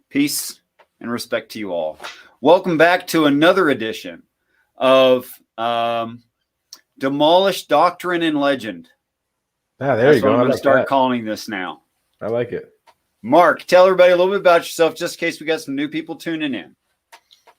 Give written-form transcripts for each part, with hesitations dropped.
Peace and respect to you all. Welcome back to another edition of Demolished Doctrine and Legend. Ah, there you go. I'm going to start that. calling this now. I like it. Mark, tell everybody a little bit about yourself, just in case we got some new people tuning in.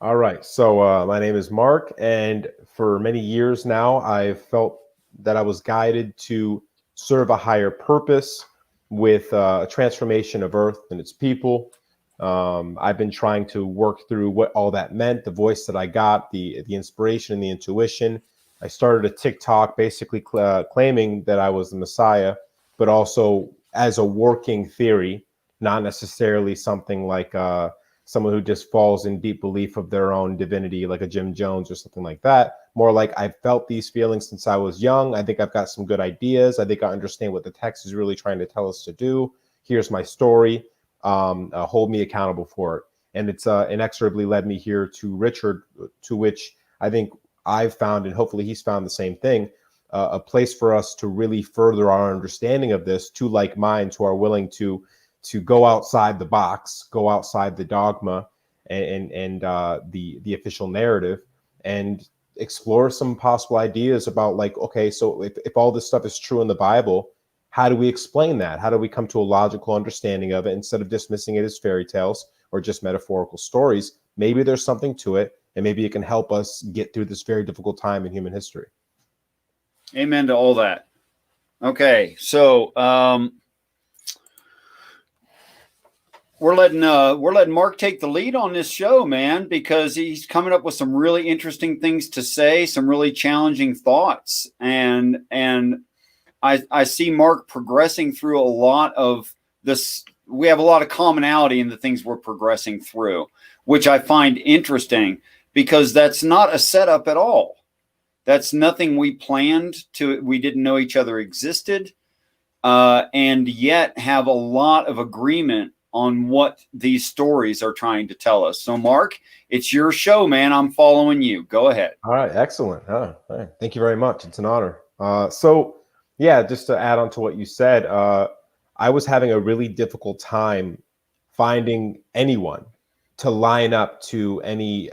All right. So my name is Mark, and for many years now, I've felt that I was guided to serve a higher purpose with a transformation of Earth and its people. I've been trying to work through what all that meant, the voice that I got, the inspiration and the intuition. I started a TikTok basically claiming that I was the Messiah, but also as a working theory, not necessarily something like someone who just falls in deep belief of their own divinity, like a Jim Jones or something like that. More like I've felt these feelings since I was young. I think I've got some good ideas. I think I understand what the text is really trying to tell us to do. Here's my story. Hold me accountable for it. And it's inexorably led me here to Richard, to which I think I've found, and hopefully he's found the same thing, a place for us to really further our understanding of this, two like minds who are willing to go outside the box, go outside the dogma and the official narrative, and explore some possible ideas about, like, okay, so if all this stuff is true in the Bible, how do we explain that? How do we come to a logical understanding of it instead of dismissing it as fairy tales or just metaphorical stories? Maybe there's something to it, and maybe it can help us get through this very difficult time in human history. Amen to all that. Okay, so we're letting Mark take the lead on this show, man, because he's coming up with some really interesting things to say, some really challenging thoughts, and I see Mark progressing through a lot of this. We have a lot of commonality in the things we're progressing through, which I find interesting because that's not a setup at all. That's nothing we planned to. We didn't know each other existed, and yet have a lot of agreement on what these stories are trying to tell us. So, Mark, it's your show, man. I'm following you. Go ahead. All right, excellent. Right. Thank you very much. It's an honor. So, yeah, just to add on to what you said, I was having a really difficult time finding anyone to line up to any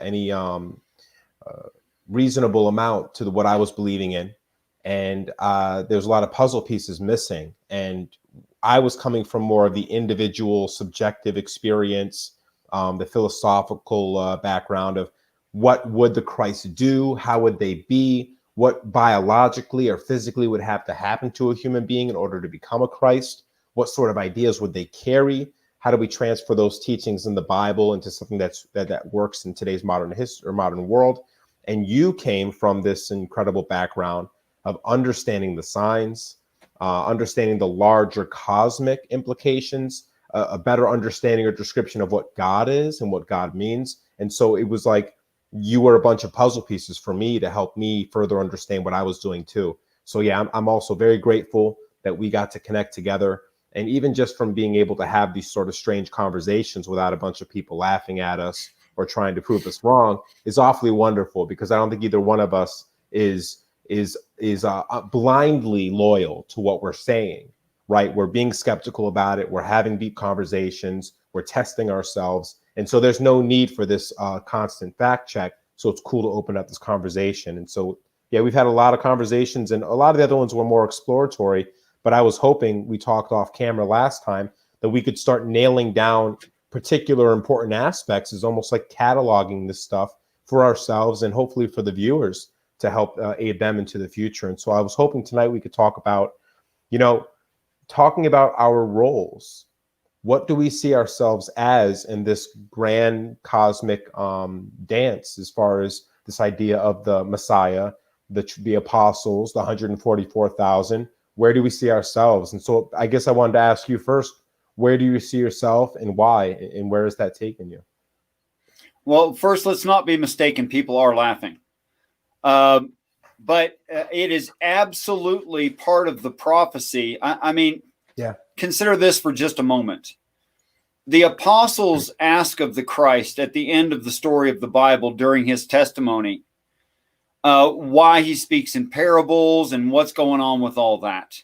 reasonable amount to what I was believing in, and there's a lot of puzzle pieces missing. And I was coming from more of the individual subjective experience, the philosophical background of what would the Christ do? How would they be? What biologically or physically would have to happen to a human being in order to become a Christ? What sort of ideas would they carry? How do we transfer those teachings in the Bible into something that works in today's modern history or modern world? And you came from this incredible background of understanding the signs, understanding the larger cosmic implications, a better understanding or description of what God is and what God means. And so it was like you were a bunch of puzzle pieces for me to help me further understand what I was doing too. So yeah, I'm also very grateful that we got to connect together. And even just from being able to have these sort of strange conversations without a bunch of people laughing at us or trying to prove us wrong is awfully wonderful, because I don't think either one of us is blindly loyal to what we're saying, right? We're being skeptical about it. We're having deep conversations. We're testing ourselves. And so there's no need for this constant fact check. So it's cool to open up this conversation. And so, yeah, we've had a lot of conversations, and a lot of the other ones were more exploratory, but I was hoping, we talked off camera last time, that we could start nailing down particular important aspects, is almost like cataloging this stuff for ourselves and hopefully for the viewers to help aid them into the future. And so I was hoping tonight we could talk about, talking about our roles. What do we see ourselves as in this grand cosmic dance, as far as this idea of the Messiah, the apostles, the 144,000? Where do we see ourselves? And so I guess I wanted to ask you first, where do you see yourself and why, and where has that taken you? Well, first, let's not be mistaken. People are laughing. But it is absolutely part of the prophecy. I mean, yeah. Consider this for just a moment. The apostles ask of the Christ at the end of the story of the Bible during his testimony, why he speaks in parables and what's going on with all that.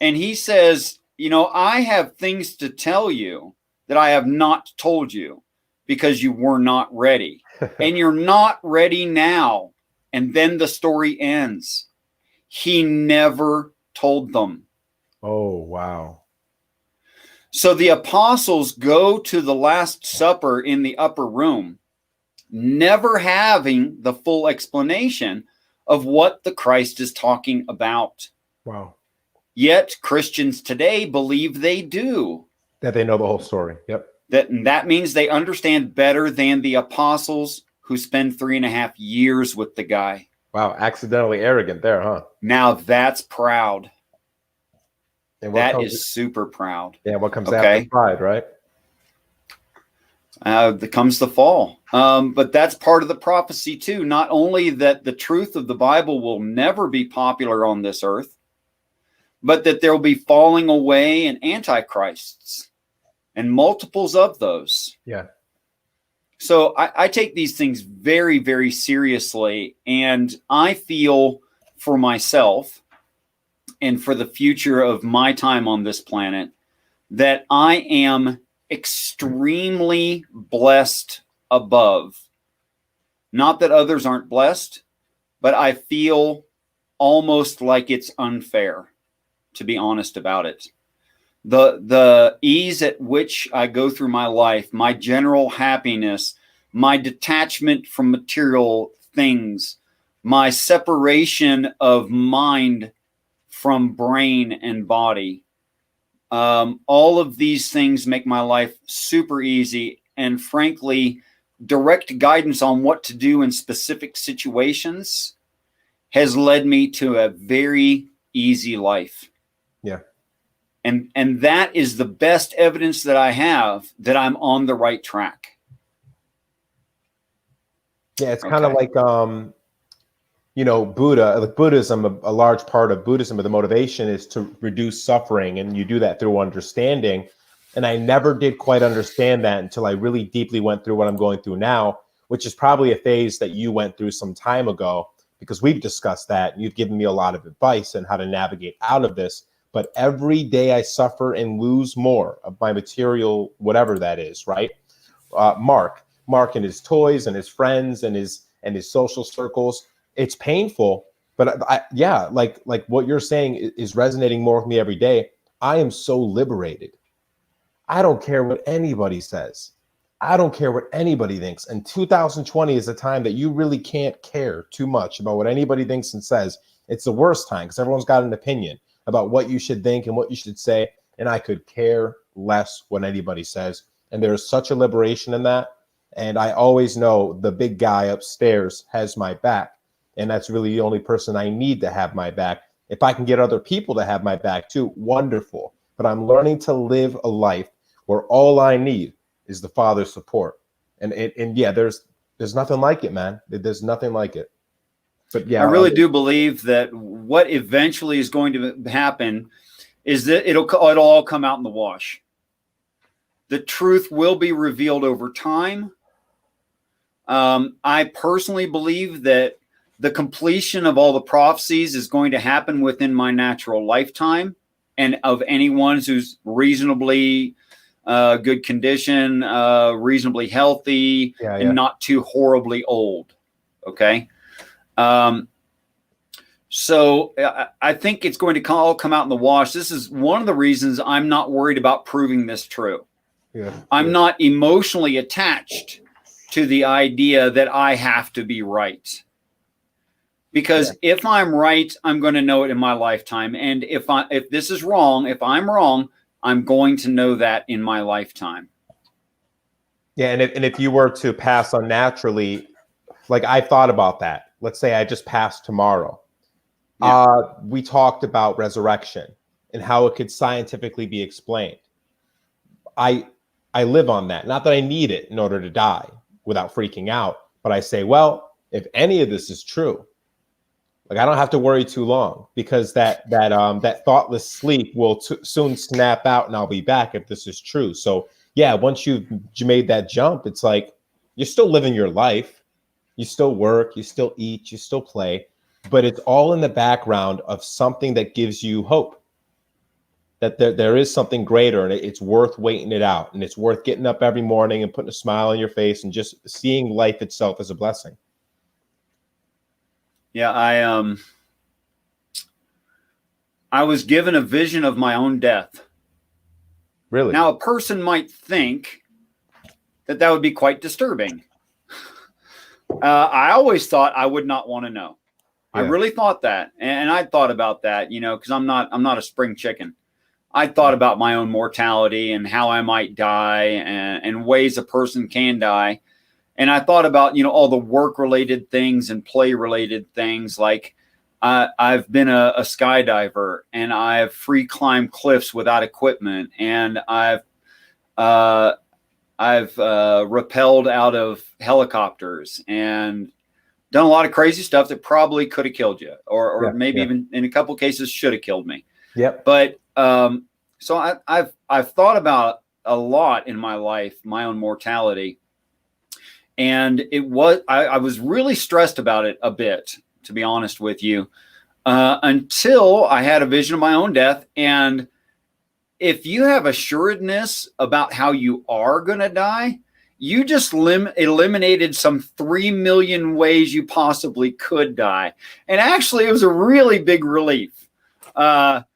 And he says, I have things to tell you that I have not told you because you were not ready. And you're not ready now. And then the story ends. He never told them. Oh, wow. So the apostles go to the Last Supper in the upper room, never having the full explanation of what the Christ is talking about. Wow. Yet Christians today believe they do. That they know the whole story. Yep. That means they understand better than the apostles who spend 3.5 years with the guy. Wow. Accidentally arrogant there, huh? Now that's proud. And That is super proud. Yeah. What comes after pride, right? Comes the fall. But that's part of the prophecy too. Not only that the truth of the Bible will never be popular on this earth, but that there will be falling away and antichrists and multiples of those. Yeah. So I take these things very, very seriously. And I feel for myself and for the future of my time on this planet that I am extremely blessed above. Not that others aren't blessed, but I feel almost like it's unfair, to be honest about it. The ease at which I go through my life, my general happiness, my detachment from material things, my separation of mind from brain and body, all of these things make my life super easy. And frankly, direct guidance on what to do in specific situations has led me to a very easy life. Yeah. And that is the best evidence that I have that I'm on the right track. Yeah, it's kind of like Buddha, like Buddhism, a large part of Buddhism, the motivation is to reduce suffering, and you do that through understanding. And I never did quite understand that until I really deeply went through what I'm going through now, which is probably a phase that you went through some time ago, because we've discussed that and you've given me a lot of advice on how to navigate out of this. But every day I suffer and lose more of my material, whatever that is, right? Mark and his toys and his friends and his social circles. It's painful, but like what you're saying is resonating more with me every day. I am so liberated. I don't care what anybody says. I don't care what anybody thinks. And 2020 is a time that you really can't care too much about what anybody thinks and says. It's the worst time because everyone's got an opinion about what you should think and what you should say. And I could care less what anybody says. And there is such a liberation in that. And I always know the big guy upstairs has my back. And that's really the only person I need to have my back. If I can get other people to have my back too, wonderful. But I'm learning to live a life where all I need is the Father's support. And yeah, there's nothing like it, man. There's nothing like it. But yeah, I really do believe that what eventually is going to happen is that it'll all come out in the wash. The truth will be revealed over time. I personally believe that the completion of all the prophecies is going to happen within my natural lifetime, and of anyone who's reasonably good condition, reasonably healthy, and not too horribly old. Okay. So I think it's going to all come out in the wash. This is one of the reasons I'm not worried about proving this true. I'm not emotionally attached to the idea that I have to be right. Because if I'm right, I'm going to know it in my lifetime. And if this is wrong, if I'm wrong, I'm going to know that in my lifetime. Yeah, and if you were to pass unnaturally, like I thought about that. Let's say I just passed tomorrow. Yeah. We talked about resurrection and how it could scientifically be explained. I live on that. Not that I need it in order to die without freaking out, but I say, well, if any of this is true, like I don't have to worry too long, because that thoughtless sleep will soon snap out and I'll be back if this is true. So yeah, once you've made that jump, it's like you're still living your life. You still work, you still eat, you still play, but it's all in the background of something that gives you hope. that there is something greater, and it's worth waiting it out, and it's worth getting up every morning and putting a smile on your face and just seeing life itself as a blessing. Yeah, I was given a vision of my own death. Really? Now, a person might think that would be quite disturbing. I always thought I would not want to know. Yeah. I really thought that, and I thought about that, because I'm not a spring chicken. I thought about my own mortality and how I might die, and ways a person can die. And I thought about, all the work-related things and play-related things. Like I've been a skydiver, and I've free climbed cliffs without equipment, and I've rappelled out of helicopters and done a lot of crazy stuff that probably could have killed you, or maybe even in a couple of cases should have killed me. Yep. But so I've thought about a lot in my life, my own mortality. And I was really stressed about it a bit, to be honest with you, until I had a vision of my own death. And if you have assuredness about how you are going to die, you just eliminated some 3 million ways you possibly could die. And actually, it was a really big relief to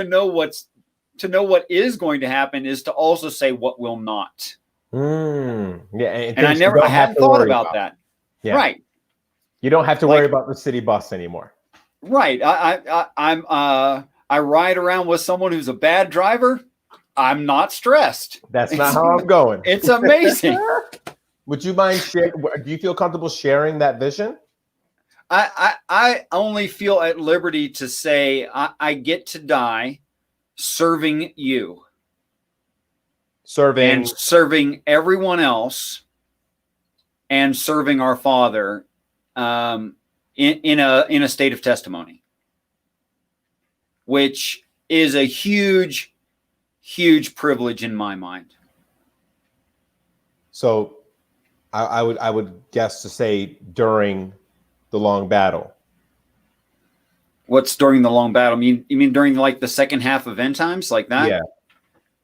know what is going to happen is to also say what will not. Yeah, and I hadn't thought about that. Yeah. Right. You don't have to worry about the city bus anymore. Right. I ride around with someone who's a bad driver. I'm not stressed. That's not how I'm going. It's amazing. Would you mind sharing? Do you feel comfortable sharing that vision? I only feel at liberty to say I get to die serving you. Serving everyone else, and serving our Father in a state of testimony, which is a huge, huge privilege in my mind. So, I would guess to say during the long battle. What's during the long battle? You mean during like the second half of end times, like that? Yeah.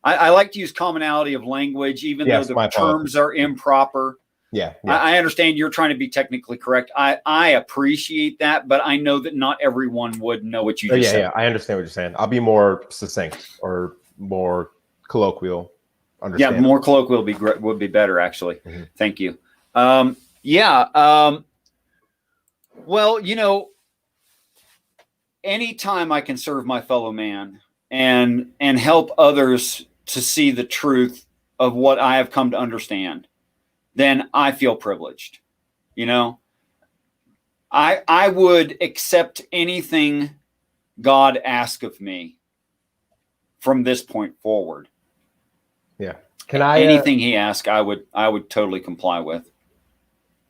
I like to use commonality of language, even though the terms are improper. Yeah. I understand you're trying to be technically correct. I appreciate that, but I know that not everyone would know what you just said. Yeah, I understand what you're saying. I'll be more succinct or more colloquial. Yeah, more colloquial would be better, actually. Mm-hmm. Thank you. Well, anytime I can serve my fellow man and help others to see the truth of what I have come to understand, then I feel privileged. I would accept anything God asks of me from this point forward. Yeah. Anything he asks, I would totally comply with.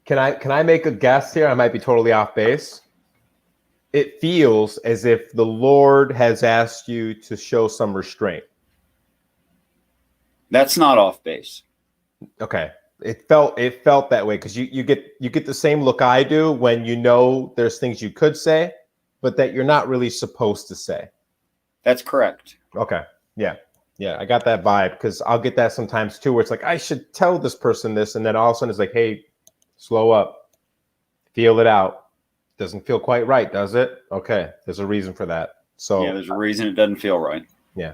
Can I make a guess here? I might be totally off base. It feels as if the Lord has asked you to show some restraint. That's not off base. Okay. It felt that way because you get the same look I do when there's things you could say, but that you're not really supposed to say. That's correct. Okay. Yeah. I got that vibe because I'll get that sometimes too, where it's like I should tell this person this, and then all of a sudden it's like, hey, slow up, feel it out. Doesn't feel quite right, does it? Okay, there's a reason for that. So yeah, there's a reason it doesn't feel right. Yeah.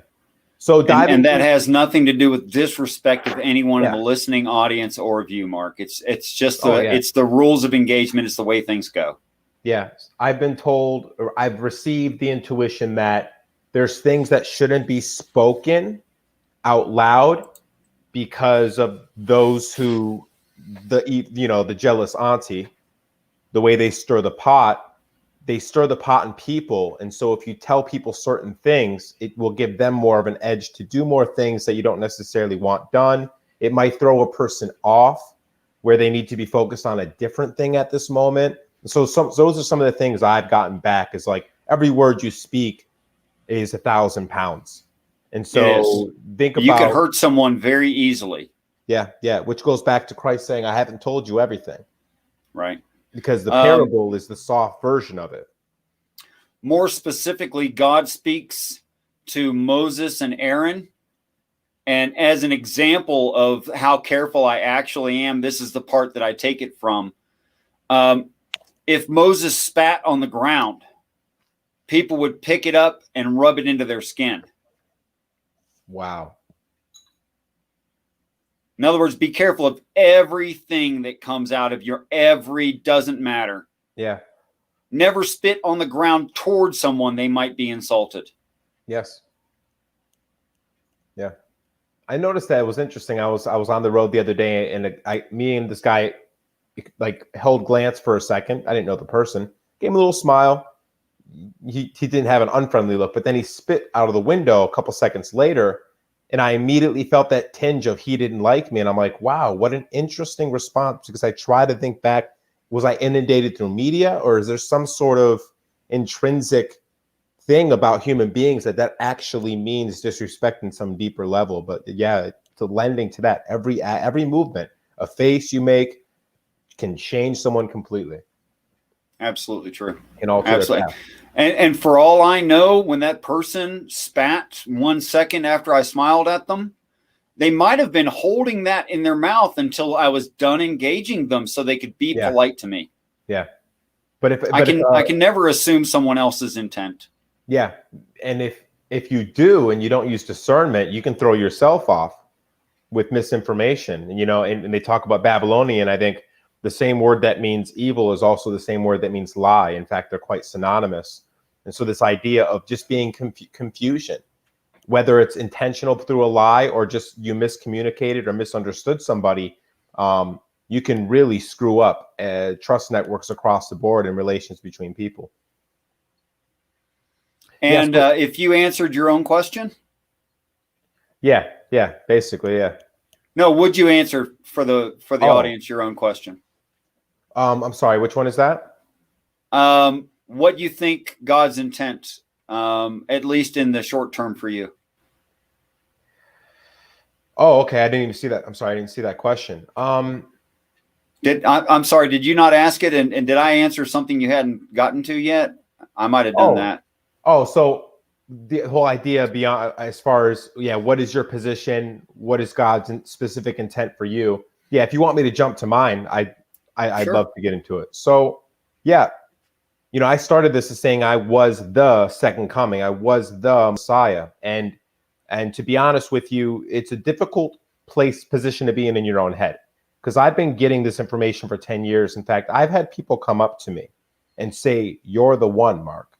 So and that has nothing to do with disrespect of anyone in the listening audience or view, Mark. It's just it's the rules of engagement. It's the way things go. Yeah, I've been told, or I've received the intuition that there's things that shouldn't be spoken out loud because of those who the jealous auntie, the way they stir the pot in people. And so if you tell people certain things, it will give them more of an edge to do more things that you don't necessarily want done. It might throw a person off where they need to be focused on a different thing at this moment. So those are some of the things I've gotten back is like every word you speak is 1,000 pounds. And so think about, you can hurt someone very easily. Yeah. Which goes back to Christ saying, I haven't told you everything. Right. Because the parable is the soft version of it. More specifically, God speaks to Moses and Aaron. And as an example of how careful I actually am, this is the part that I take it from. If Moses spat on the ground, people would pick it up and rub it into their skin. Wow. In other words, be careful of everything that comes out of your doesn't matter. Yeah. Never spit on the ground towards someone they might be insulted. Yes. Yeah. I noticed that it was interesting. I was on the road the other day, and me and this guy like held glance for a second. I didn't know the person. Gave him a little smile. He didn't have an unfriendly look, but then he spit out of the window a couple seconds later, and I immediately felt that tinge of he didn't like me. And I'm like, wow, what an interesting response, because I try to think back, was I inundated through media, or is there some sort of intrinsic thing about human beings that actually means disrespect in some deeper level? But yeah, to lending to that, every movement, a face you make can change someone completely. Absolutely true. Can alter Absolutely. their path. And for all I know, when that person spat 1 second after I smiled at them, they might have been holding that in their mouth until I was done engaging them so they could be polite to me. Yeah. But I can never assume someone else's intent. Yeah. And if you do and you don't use discernment, you can throw yourself off with misinformation. And, and they talk about Babylonian. I think the same word that means evil is also the same word that means lie. In fact, they're quite synonymous. And so this idea of just being confusion, whether it's intentional through a lie or just you miscommunicated or misunderstood somebody, you can really screw up trust networks across the board in relations between people. And if you answered your own question? Yeah, basically, yeah. No, would you answer for the audience your own question? I'm sorry, which one is that? What you think God's intent, at least in the short term for you? Oh, okay. I didn't even see that. I'm sorry, I didn't see that question. I'm sorry, did you not ask it? And did I answer something you hadn't gotten to yet? I might have done that. Oh, so the whole idea beyond, as far as, what is your position? What is God's specific intent for you? Yeah, if you want me to jump to mine, I'd Sure. love to get into it. So, I started this as saying I was the second coming. I was the Messiah. And to be honest with you, it's a difficult position to be in your own head, because I've been getting this information for 10 years. In fact, I've had people come up to me and say, "You're the one, Mark,"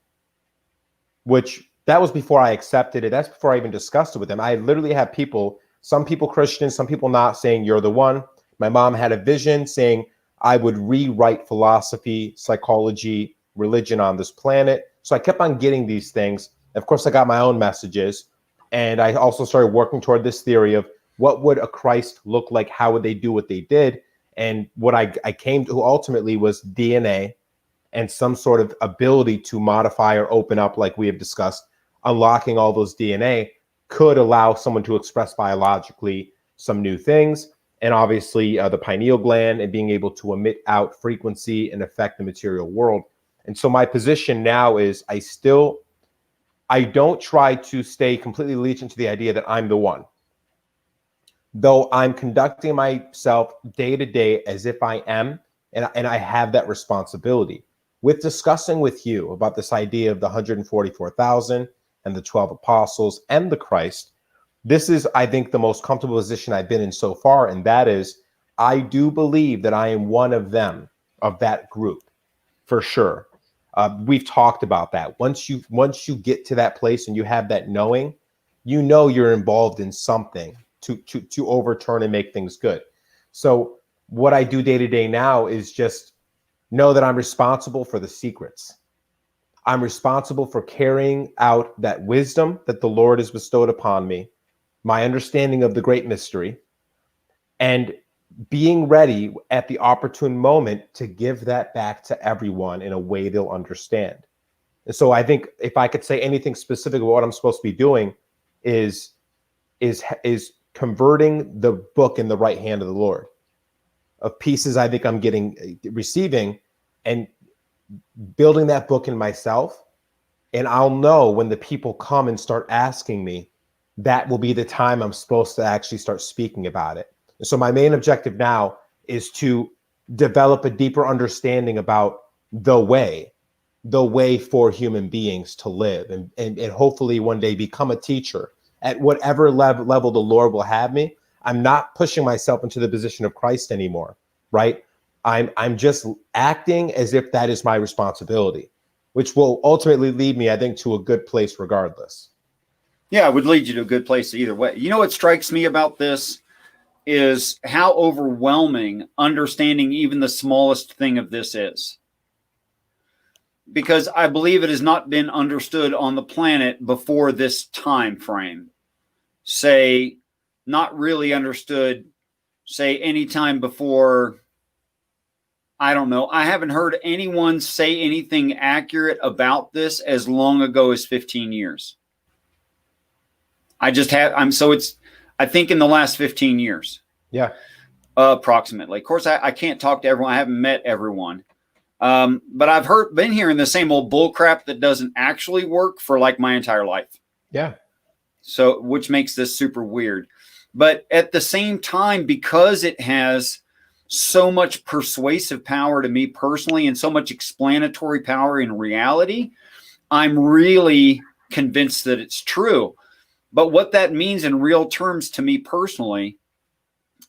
which that was before I accepted it. That's before I even discussed it with them. I literally have people, some people Christians, some people not, saying, "You're the one." My mom had a vision saying I would rewrite philosophy, psychology, religion on this planet. So I kept on getting these things. Of course, I got my own messages. And I also started working toward this theory of what would a Christ look like? How would they do what they did? And what I came to ultimately was DNA and some sort of ability to modify or open up, like we have discussed. Unlocking all those DNA could allow someone to express biologically some new things. And obviously the pineal gland and being able to emit out frequency and affect the material world. And so my position now is I don't try to stay completely allegiant to the idea that I'm the one, though I'm conducting myself day to day as if I am, and I have that responsibility. With discussing with you about this idea of the 144,000 and the 12 apostles and the Christ, this is, I think, the most comfortable position I've been in so far, and that is, I do believe that I am one of them, of that group, for sure. We've talked about that. Once you get to that place and you have that knowing, you're involved in something to overturn and make things good. So what I do day to day now is just know that I'm responsible for the secrets. I'm responsible for carrying out that wisdom that the Lord has bestowed upon me, my understanding of the great mystery, and being ready at the opportune moment to give that back to everyone in a way they'll understand. And so I think if I could say anything specific about what I'm supposed to be doing is converting the book in the right hand of the Lord, of pieces I think I'm receiving, and building that book in myself And I'll know when the people come and start asking me, that will be the time I'm supposed to actually start speaking about it. And so my main objective now is to develop a deeper understanding about the way for human beings to live, and hopefully one day become a teacher at whatever level the Lord will have me. I'm not pushing myself into the position of Christ anymore, right? I'm just acting as if that is my responsibility, which will ultimately lead me, I think, to a good place regardless. Yeah, it would lead you to a good place either way. You know what strikes me about this is how overwhelming understanding even the smallest thing of this is. Because I believe it has not been understood on the planet before this time frame. Say, not really understood, say, any time before, I don't know. I haven't heard anyone say anything accurate about this as long ago as 15 years. I think in the last 15 years. Yeah. Approximately. Of course, I can't talk to everyone. I haven't met everyone. But I've been hearing the same old bull crap that doesn't actually work for like my entire life. Yeah. So, which makes this super weird. But at the same time, because it has so much persuasive power to me personally and so much explanatory power in reality, I'm really convinced that it's true. But what that means in real terms to me personally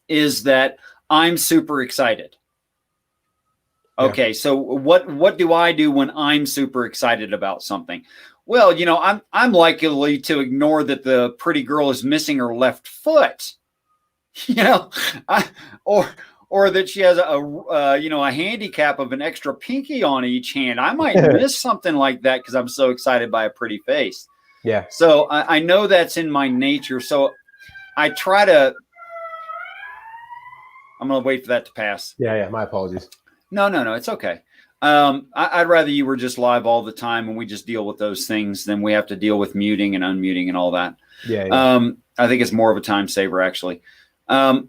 is that I'm super excited. Okay, so what do I do when I'm super excited about something? Well, you know, I'm likely to ignore that the pretty girl is missing her left foot, you know, or that she has a handicap of an extra pinky on each hand. I might miss something like that because I'm so excited by a pretty face. Yeah. So I know that's in my nature. So I try to. I'm going to wait for that to pass. Yeah. My apologies. No, it's okay. I'd rather you were just live all the time and we just deal with those things than we have to deal with muting and unmuting and all that. Yeah. I think it's more of a time saver, actually. So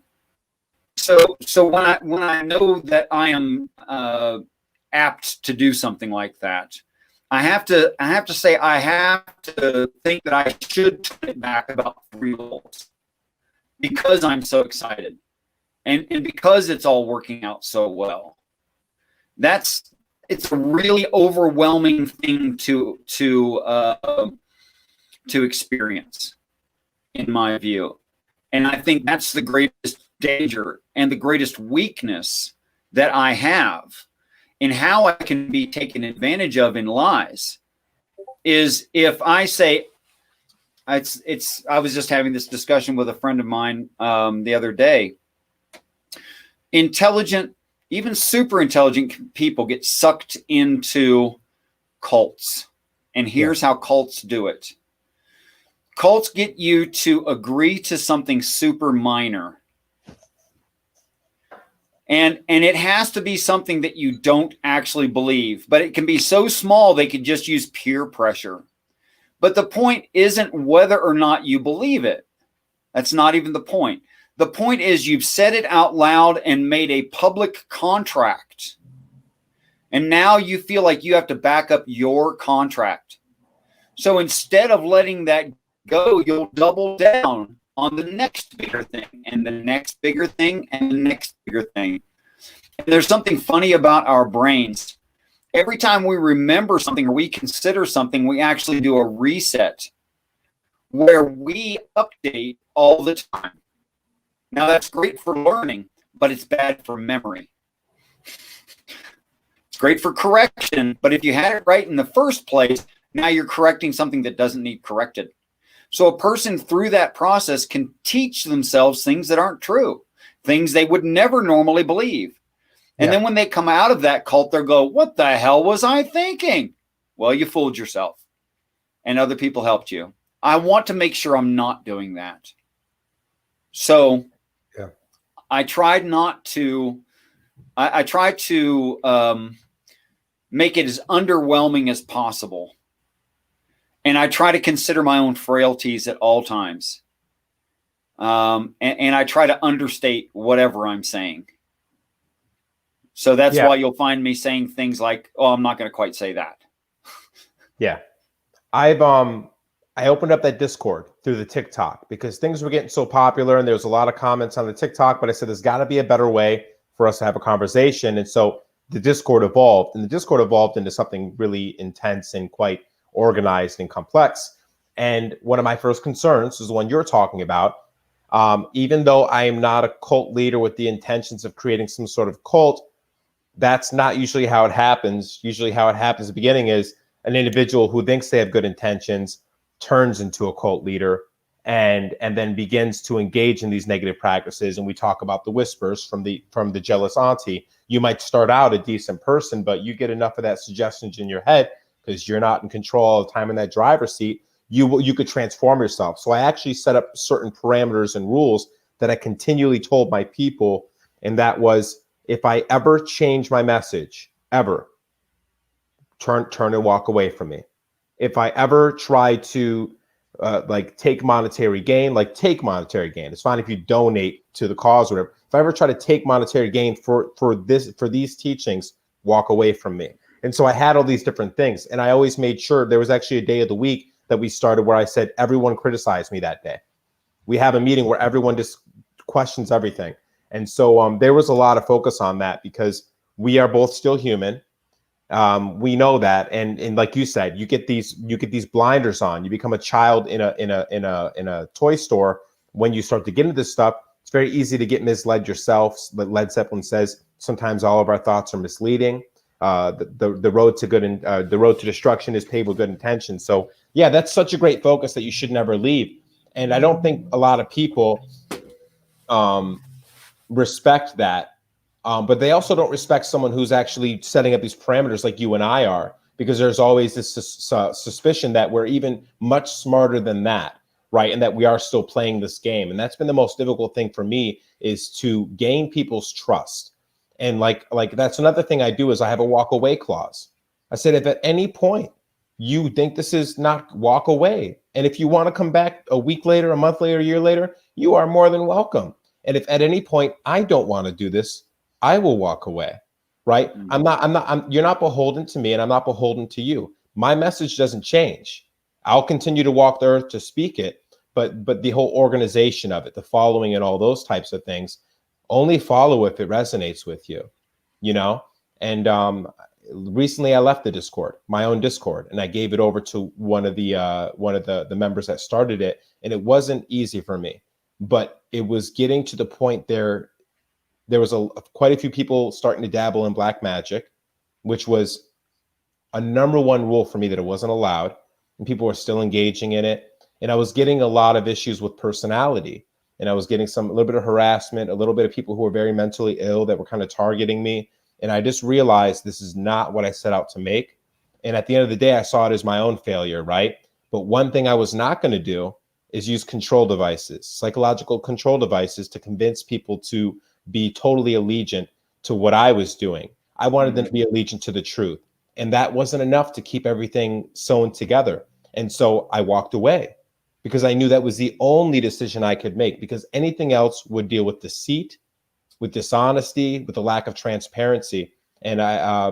when I know that I am apt to do something like that, I have to say I have to think that I should turn it back about 3 volts because I'm so excited and because it's all working out so well. It's a really overwhelming thing to experience, in my view. And I think that's the greatest danger and the greatest weakness that I have in how I can be taken advantage of in lies is if I say, I was just having this discussion with a friend of mine the other day. Intelligent, even super intelligent people get sucked into cults. And here's how cults do it. Cults get you to agree to something super minor. And it has to be something that you don't actually believe, but it can be so small they could just use peer pressure. But the point isn't whether or not you believe it. That's not even the point. The point is you've said it out loud and made a public contract. And now you feel like you have to back up your contract. So instead of letting that go, you'll double down on the next bigger thing and the next bigger thing and the next bigger thing. And there's something funny about our brains. Every time we remember something or we consider something, we actually do a reset where we update all the time. Now, that's great for learning, but it's bad for memory. It's great for correction, but if you had it right in the first place, now you're correcting something that doesn't need corrected. So a person through that process can teach themselves things that aren't true, things they would never normally believe. And then when they come out of that cult, they'll go, what the hell was I thinking? Well, you fooled yourself and other people helped you. I want to make sure I'm not doing that. So I tried not to, I try to make it as underwhelming as possible. And I try to consider my own frailties at all times. And I try to understate whatever I'm saying. So that's why you'll find me saying things like, oh, I'm not going to quite say that. Yeah. I opened up that Discord through the TikTok because things were getting so popular and there was a lot of comments on the TikTok, but I said there's got to be a better way for us to have a conversation. And so the Discord evolved, and the Discord evolved into something really intense and quite organized and complex. And one of my first concerns is the one you're talking about. Even though I am not a cult leader with the intentions of creating some sort of cult, that's not usually how it happens. Usually how it happens at the beginning is an individual who thinks they have good intentions turns into a cult leader and then begins to engage in these negative practices. And we talk about the whispers from the jealous auntie. You might start out a decent person, but you get enough of that suggestions in your head because you're not in control all the time in that driver's seat. You could transform yourself. So I actually set up certain parameters and rules that I continually told my people. And that was, if I ever change my message, ever, turn and walk away from me. If I ever try to take monetary gain, it's fine if you donate to the cause or whatever. If I ever try to take monetary gain for these teachings, walk away from me. And so I had all these different things, and I always made sure there was actually a day of the week that we started where I said everyone criticized me that day. We have a meeting where everyone just questions everything. And so there was a lot of focus on that because we are both still human. We know that, and like you said, you get these blinders on. You become a child in a toy store when you start to get into this stuff. It's very easy to get misled yourself. But Led Zeppelin says sometimes all of our thoughts are misleading. The road to the road to destruction is paved with good intentions. So yeah, that's such a great focus that you should never leave. And I don't think a lot of people respect that. But they also don't respect someone who's actually setting up these parameters like you and I are, because there's always this suspicion that we're even much smarter than that, right? And that we are still playing this game. And that's been the most difficult thing for me, is to gain people's trust. And like that's another thing I do is I have a walk away clause. I said, if at any point you think this is not, walk away. And if you want to come back a week later, a month later, a year later, you are more than welcome. And if at any point I don't want to do this, I will walk away, right? You're not beholden to me, and I'm not beholden to you. My message doesn't change. I'll continue to walk the earth to speak it, but the whole organization of it, the following and all those types of things, only follow if it resonates with you, you know? And recently I left the Discord, my own Discord, and I gave it over to one of the members that started it. And it wasn't easy for me, but it was getting to the point there was quite a few people starting to dabble in black magic, which was a number one rule for me, that it wasn't allowed, and people were still engaging in it. And I was getting a lot of issues with personality, and I was getting a little bit of harassment, a little bit of people who were very mentally ill that were kind of targeting me. And I just realized this is not what I set out to make. And at the end of the day, I saw it as my own failure, right? But one thing I was not going to do is use control devices, psychological control devices, to convince people to be totally allegiant to what I was doing. I wanted them to be allegiant to the truth. And that wasn't enough to keep everything sewn together. And so I walked away because I knew that was the only decision I could make, because anything else would deal with deceit, with dishonesty, with a lack of transparency. And I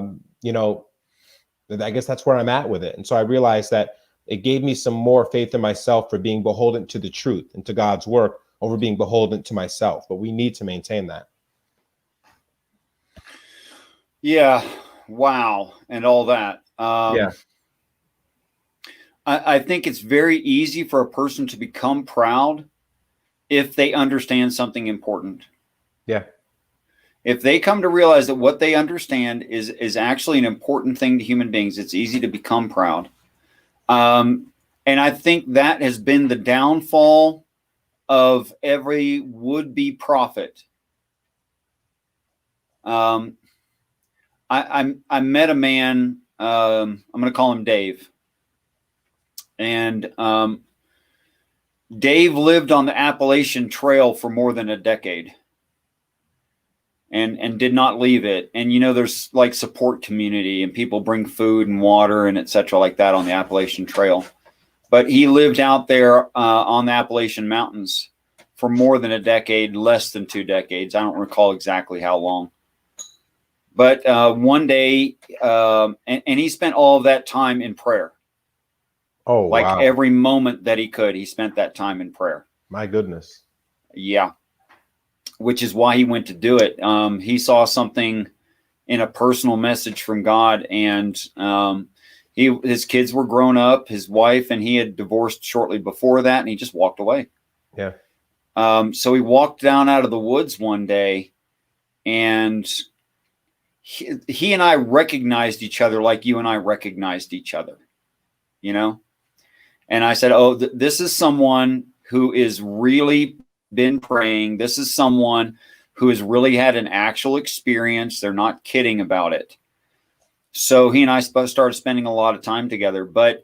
guess that's where I'm at with it. And so I realized that it gave me some more faith in myself for being beholden to the truth and to God's work over being beholden to myself. But we need to maintain that. Yeah. Wow. And all that. Yeah. I think it's very easy for a person to become proud if they understand something important. Yeah. If they come to realize that what they understand is actually an important thing to human beings, it's easy to become proud. And I think that has been the downfall of every would-be prophet. I met a man, I'm going to call him Dave. And Dave lived on the Appalachian Trail for more than a decade and did not leave it. And, you know, there's like support community and people bring food and water and et cetera like that on the Appalachian Trail. But he lived out there on the Appalachian Mountains for more than a decade, less than 2 decades. I don't recall exactly how long. But one day, and he spent all of that time in prayer. Oh, Like wow. every moment that he could, he spent that time in prayer. My goodness. Yeah. Which is why he went to do it. He saw something in a personal message from God, and his kids were grown up, his wife and he had divorced shortly before that, and he just walked away. Yeah. So he walked down out of the woods one day, and he and I recognized each other like you and I recognized each other, you know? And I said, oh, this is someone who is really been praying. This is someone who has really had an actual experience. They're not kidding about it. So he and I started spending a lot of time together, but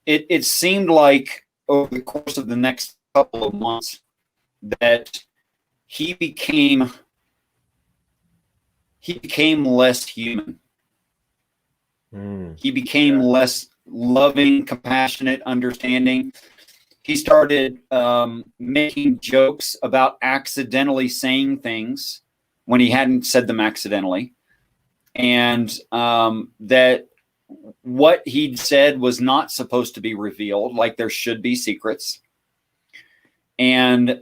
it seemed like over the course of the next couple of months that he became less human. He became less loving, compassionate, understanding. He started making jokes about accidentally saying things when he hadn't said them accidentally, and that what he'd said was not supposed to be revealed, like there should be secrets. And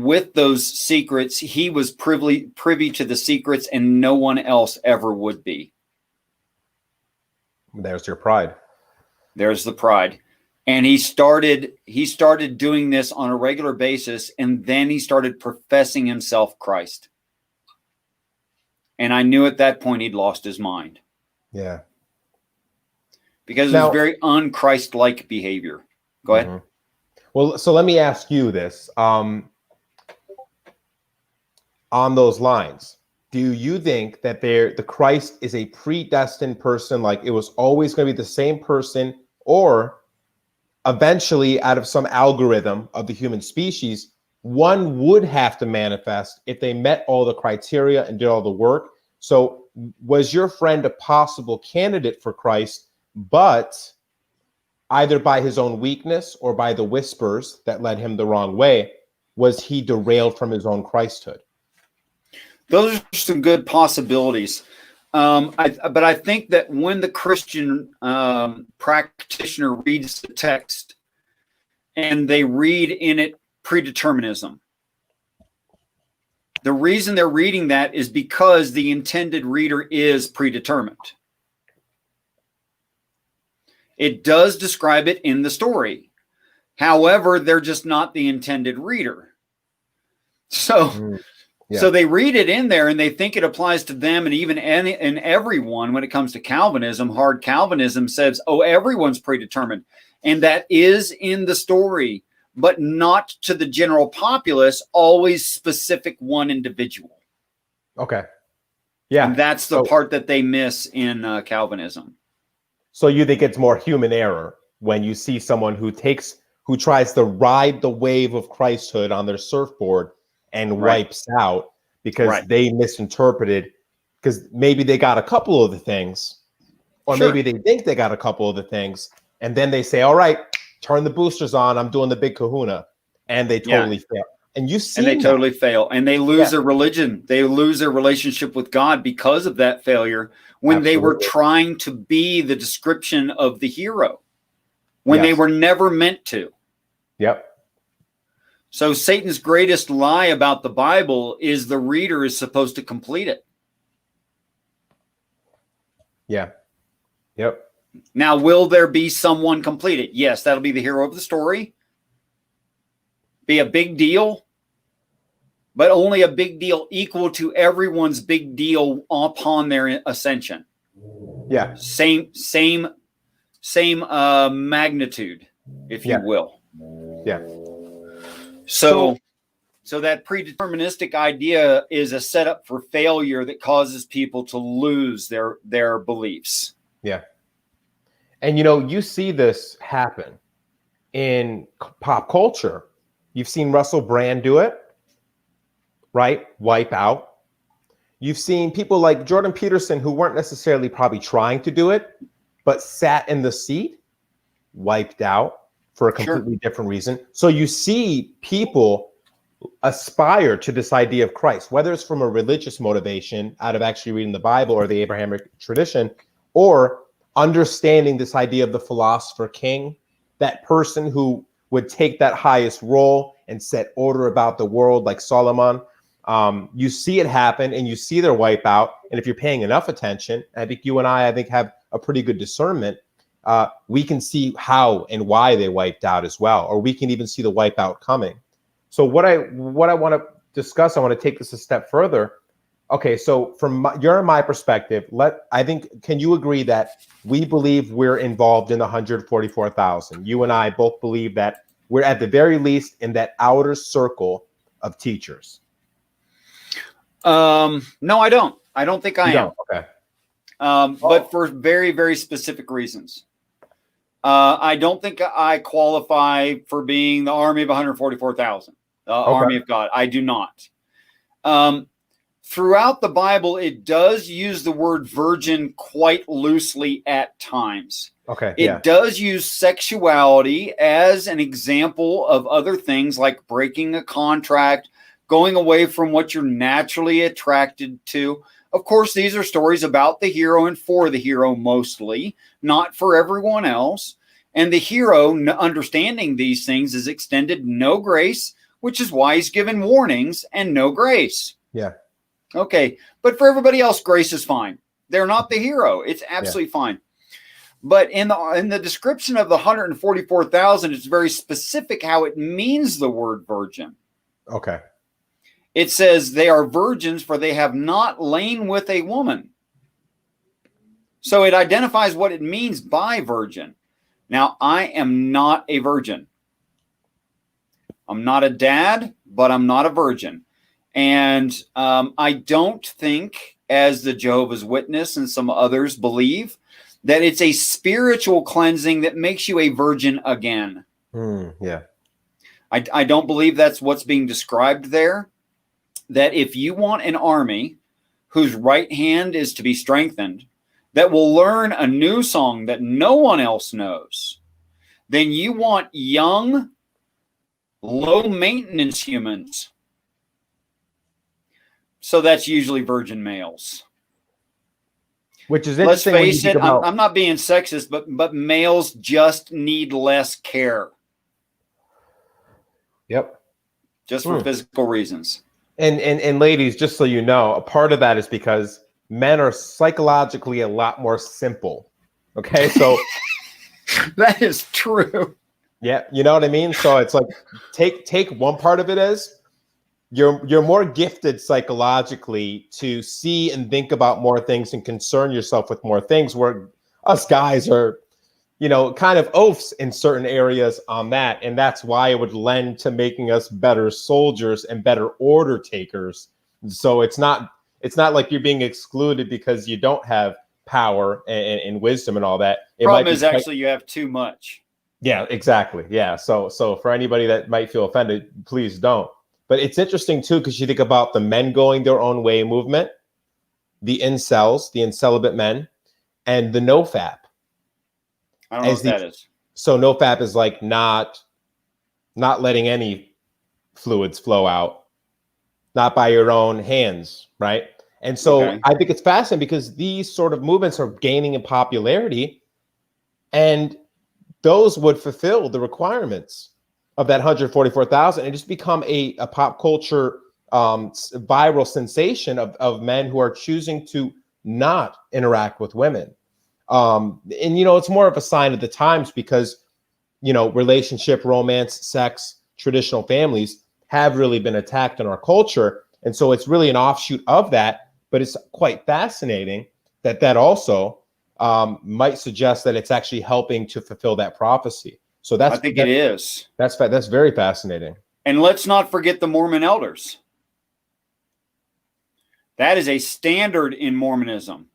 with those secrets, he was privy to the secrets, and no one else ever would be. There's your pride. There's the pride. And he started doing this on a regular basis, and then he started professing himself Christ. And I knew at that point he'd lost his mind. Yeah. Because it was very un-Christ-like behavior. Go ahead. Well, so let me ask you this. On those lines, do you think that the Christ is a predestined person, like it was always going to be the same person, or eventually out of some algorithm of the human species, one would have to manifest if they met all the criteria and did all the work? So was your friend a possible candidate for Christ, but either by his own weakness or by the whispers that led him the wrong way, was he derailed from his own Christhood? Those are some good possibilities. But I think that when the Christian practitioner reads the text and they read in it predeterminism, the reason they're reading that is because the intended reader is predetermined. It does describe it in the story. However, they're just not the intended reader. So they read it in there and they think it applies to them, and even and everyone. When it comes to Calvinism, hard Calvinism says, oh, everyone's predetermined. And that is in the story, but not to the general populace, always specific one individual. Okay. Yeah. And that's the part that they miss in Calvinism. So you think it's more human error when you see someone who tries to ride the wave of Christhood on their surfboard and wipes out because they misinterpreted, because maybe they got a couple of the things, or maybe they think they got a couple of the things, and then they say, all right, turn the boosters on, I'm doing the big kahuna, and they totally fail. And you see, and they totally fail, and they lose their religion. They lose their relationship with God because of that failure, when they were trying to be the description of the hero, when they were never meant to. Yep. So Satan's greatest lie about the Bible is the reader is supposed to complete it. Yeah. Yep. Now, will there be someone complete it? Yes, that'll be the hero of the story. Be a big deal, but only a big deal equal to everyone's big deal upon their ascension. Yeah. Same magnitude, if you will. Yeah. So that predeterministic idea is a setup for failure that causes people to lose their beliefs. Yeah. And you see this happen in pop culture. You've seen Russell Brand do it, right? Wipe out. You've seen people like Jordan Peterson who weren't necessarily probably trying to do it, but sat in the seat, wiped out for a completely different reason. So you see people aspire to this idea of Christ, whether it's from a religious motivation out of actually reading the Bible or the Abrahamic tradition, or understanding this idea of the philosopher king, that person who would take that highest role and set order about the world like Solomon. You see it happen and you see their wipe out. And if you're paying enough attention, I think you and I think have a pretty good discernment. We can see how and why they wiped out as well, or we can even see the wipeout coming. So what I want to discuss, I want to take this a step further. Okay, so from your and my perspective, can you agree that we believe we're involved in the 144,000? You and I both believe that we're at the very least in that outer circle of teachers. No, I don't. I don't think I am. Okay. But for very, very specific reasons. I don't think I qualify for being the army of 144,000, army of God. I do not. Throughout the Bible, it does use the word virgin quite loosely at times. Okay. It does use sexuality as an example of other things like breaking a contract, going away from what you're naturally attracted to. Of course, these are stories about the hero and for the hero mostly, not for everyone else. And the hero, understanding these things, is extended no grace, which is why he's given warnings and no grace. Yeah. Okay. But for everybody else, grace is fine. They're not the hero. It's absolutely fine. But in the description of the 144,000, it's very specific how it means the word virgin. Okay. It says they are virgins for they have not lain with a woman. So it identifies what it means by virgin. Now, I am not a virgin. I'm not a dad, but I'm not a virgin. And I don't think, as the Jehovah's Witness and some others believe, that it's a spiritual cleansing that makes you a virgin again. Yeah. I don't believe that's what's being described there. That if you want an army whose right hand is to be strengthened, that will learn a new song that no one else knows, then you want young, low-maintenance humans. So that's usually virgin males. Which is Let's interesting. face it, I'm not being sexist, but males just need less care. Yep. Just for physical reasons. And ladies, just so you know, a part of that is because men are psychologically a lot more simple. Okay, so that is true. Yeah, you know what I mean? So it's like take one part of it as you're more gifted psychologically to see and think about more things and concern yourself with more things, where us guys are, kind of oafs in certain areas on that. And that's why it would lend to making us better soldiers and better order takers. So it's not like you're being excluded because you don't have power and wisdom and all that. Problem is actually you have too much. Yeah, exactly. Yeah. So for anybody that might feel offended, please don't. But it's interesting too, because you think about the men going their own way movement, the incels, the incelibate men, and the nofap. I don't know what that is. So nofap is like not letting any fluids flow out, not by your own hands, right? And so I think it's fascinating because these sort of movements are gaining in popularity, and those would fulfill the requirements of that 144,000 and just become a pop culture viral sensation of men who are choosing to not interact with women. And, it's more of a sign of the times because, relationship, romance, sex, traditional families have really been attacked in our culture. And so it's really an offshoot of that. But it's quite fascinating that also might suggest that it's actually helping to fulfill that prophecy. So I think it is. That's very fascinating. And let's not forget the Mormon elders. That is a standard in Mormonism.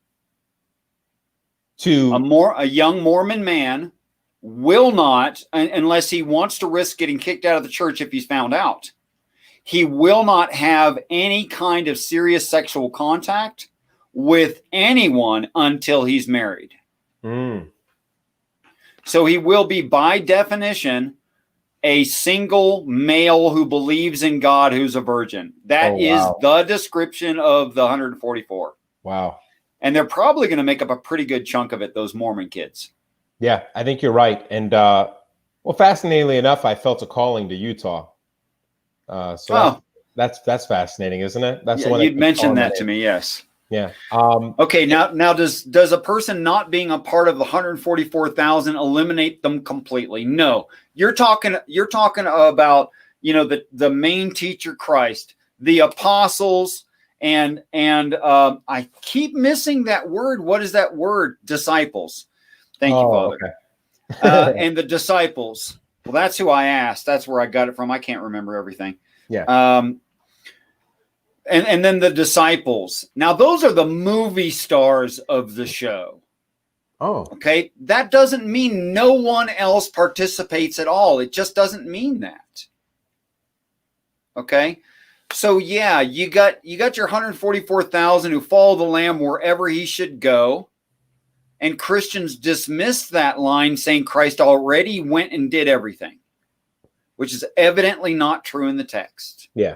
A young Mormon man will not, unless he wants to risk getting kicked out of the church if he's found out, he will not have any kind of serious sexual contact with anyone until he's married. So he will be, by definition, a single male who believes in God who's a virgin. That is the description of the 144. Wow. And they're probably going to make up a pretty good chunk of it, those Mormon kids. Yeah, I think you're right. And well, fascinatingly enough, I felt a calling to Utah. So that's fascinating, isn't it? That's yeah, the one you'd that keeps mentioned calling my that to name. me. Yes. Yeah. Okay. Now does a person not being a part of the 144,000 eliminate them completely? No. You're talking about, the main teacher, Christ, the apostles, and I keep missing that word. What is that word? Disciples. Thank you, Father. Okay. And the disciples. Well, that's who I asked. That's where I got it from. I can't remember everything. Yeah. And then the disciples. Now, those are the movie stars of the show. Oh. Okay. That doesn't mean no one else participates at all. It just doesn't mean that. Okay. So yeah, you got your 144,000 who follow the Lamb wherever he should go. And Christians dismiss that line saying Christ already went and did everything, which is evidently not true in the text. Yeah.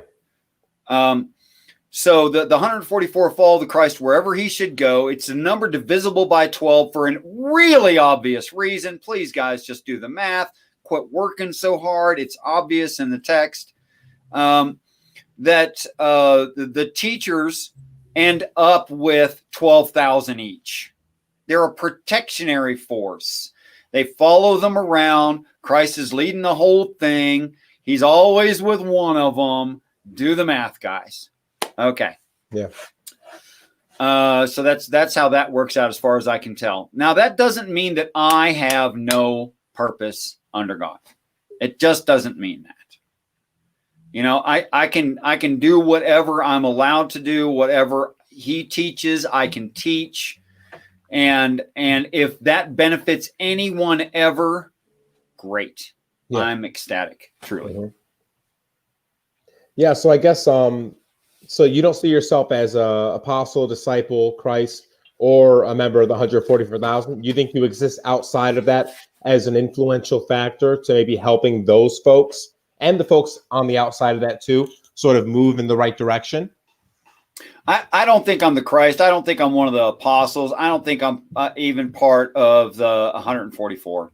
So the 144 follow the Christ wherever he should go. It's a number divisible by 12 for a really obvious reason. Please, guys, just do the math. Quit working so hard. It's obvious in the text that the teachers end up with 12,000 each. They're a protectionary force. They follow them around. Christ is leading the whole thing. He's always with one of them. Do the math, guys. Okay. Yeah. So that's how that works out as far as I can tell. Now, that doesn't mean that I have no purpose under God. It just doesn't mean that. I can do whatever I'm allowed to do, whatever he teaches, I can teach. And if that benefits anyone ever, great. Yeah. I'm ecstatic, truly. Mm-hmm. Yeah, so I guess so you don't see yourself as a apostle, disciple, Christ, or a member of the 144,000. You think you exist outside of that as an influential factor to maybe helping those folks and the folks on the outside of that too sort of move in the right direction? I don't think I'm the Christ. I don't think I'm one of the apostles. I don't think I'm even part of the 144,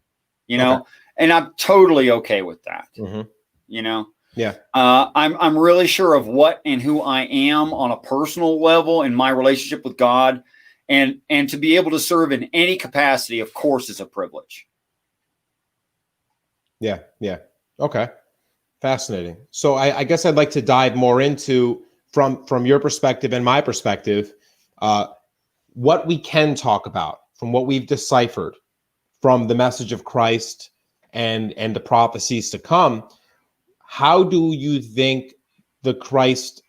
okay. And I'm totally okay with that. Mm-hmm. Yeah. I'm really sure of what and who I am on a personal level in my relationship with God, and to be able to serve in any capacity, of course, is a privilege. Yeah. Yeah. Okay. Fascinating. So I guess I'd like to dive more into from your perspective and my perspective, what we can talk about from what we've deciphered from the message of Christ and the prophecies to come. How do you think the Christ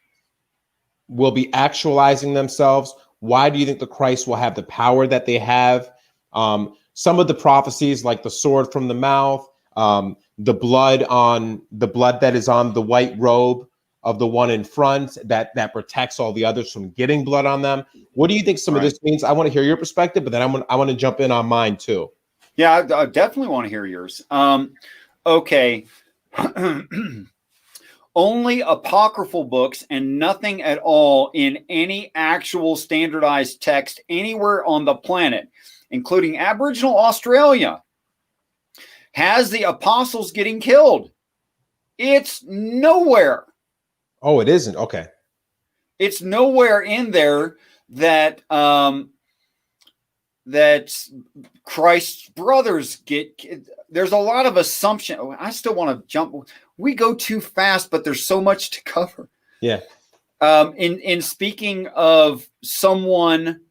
will be actualizing themselves? Why do you think the Christ will have the power that they have? Some of the prophecies, like the sword from the mouth, the blood that is on the white robe of the one in front that protects all the others from getting blood on them. What do you think some of this means? I want to hear your perspective, but then I want to jump in on mine too. Yeah, I definitely want to hear yours. Okay. Only apocryphal books and nothing at all in any actual standardized text anywhere on the planet, including Aboriginal Australia, has the apostles getting killed. It's nowhere. Oh, it isn't? Okay. It's nowhere in there that that Christ's brothers get. There's a lot of assumption. I still want to jump. We go too fast, but there's so much to cover. Yeah. In speaking of someone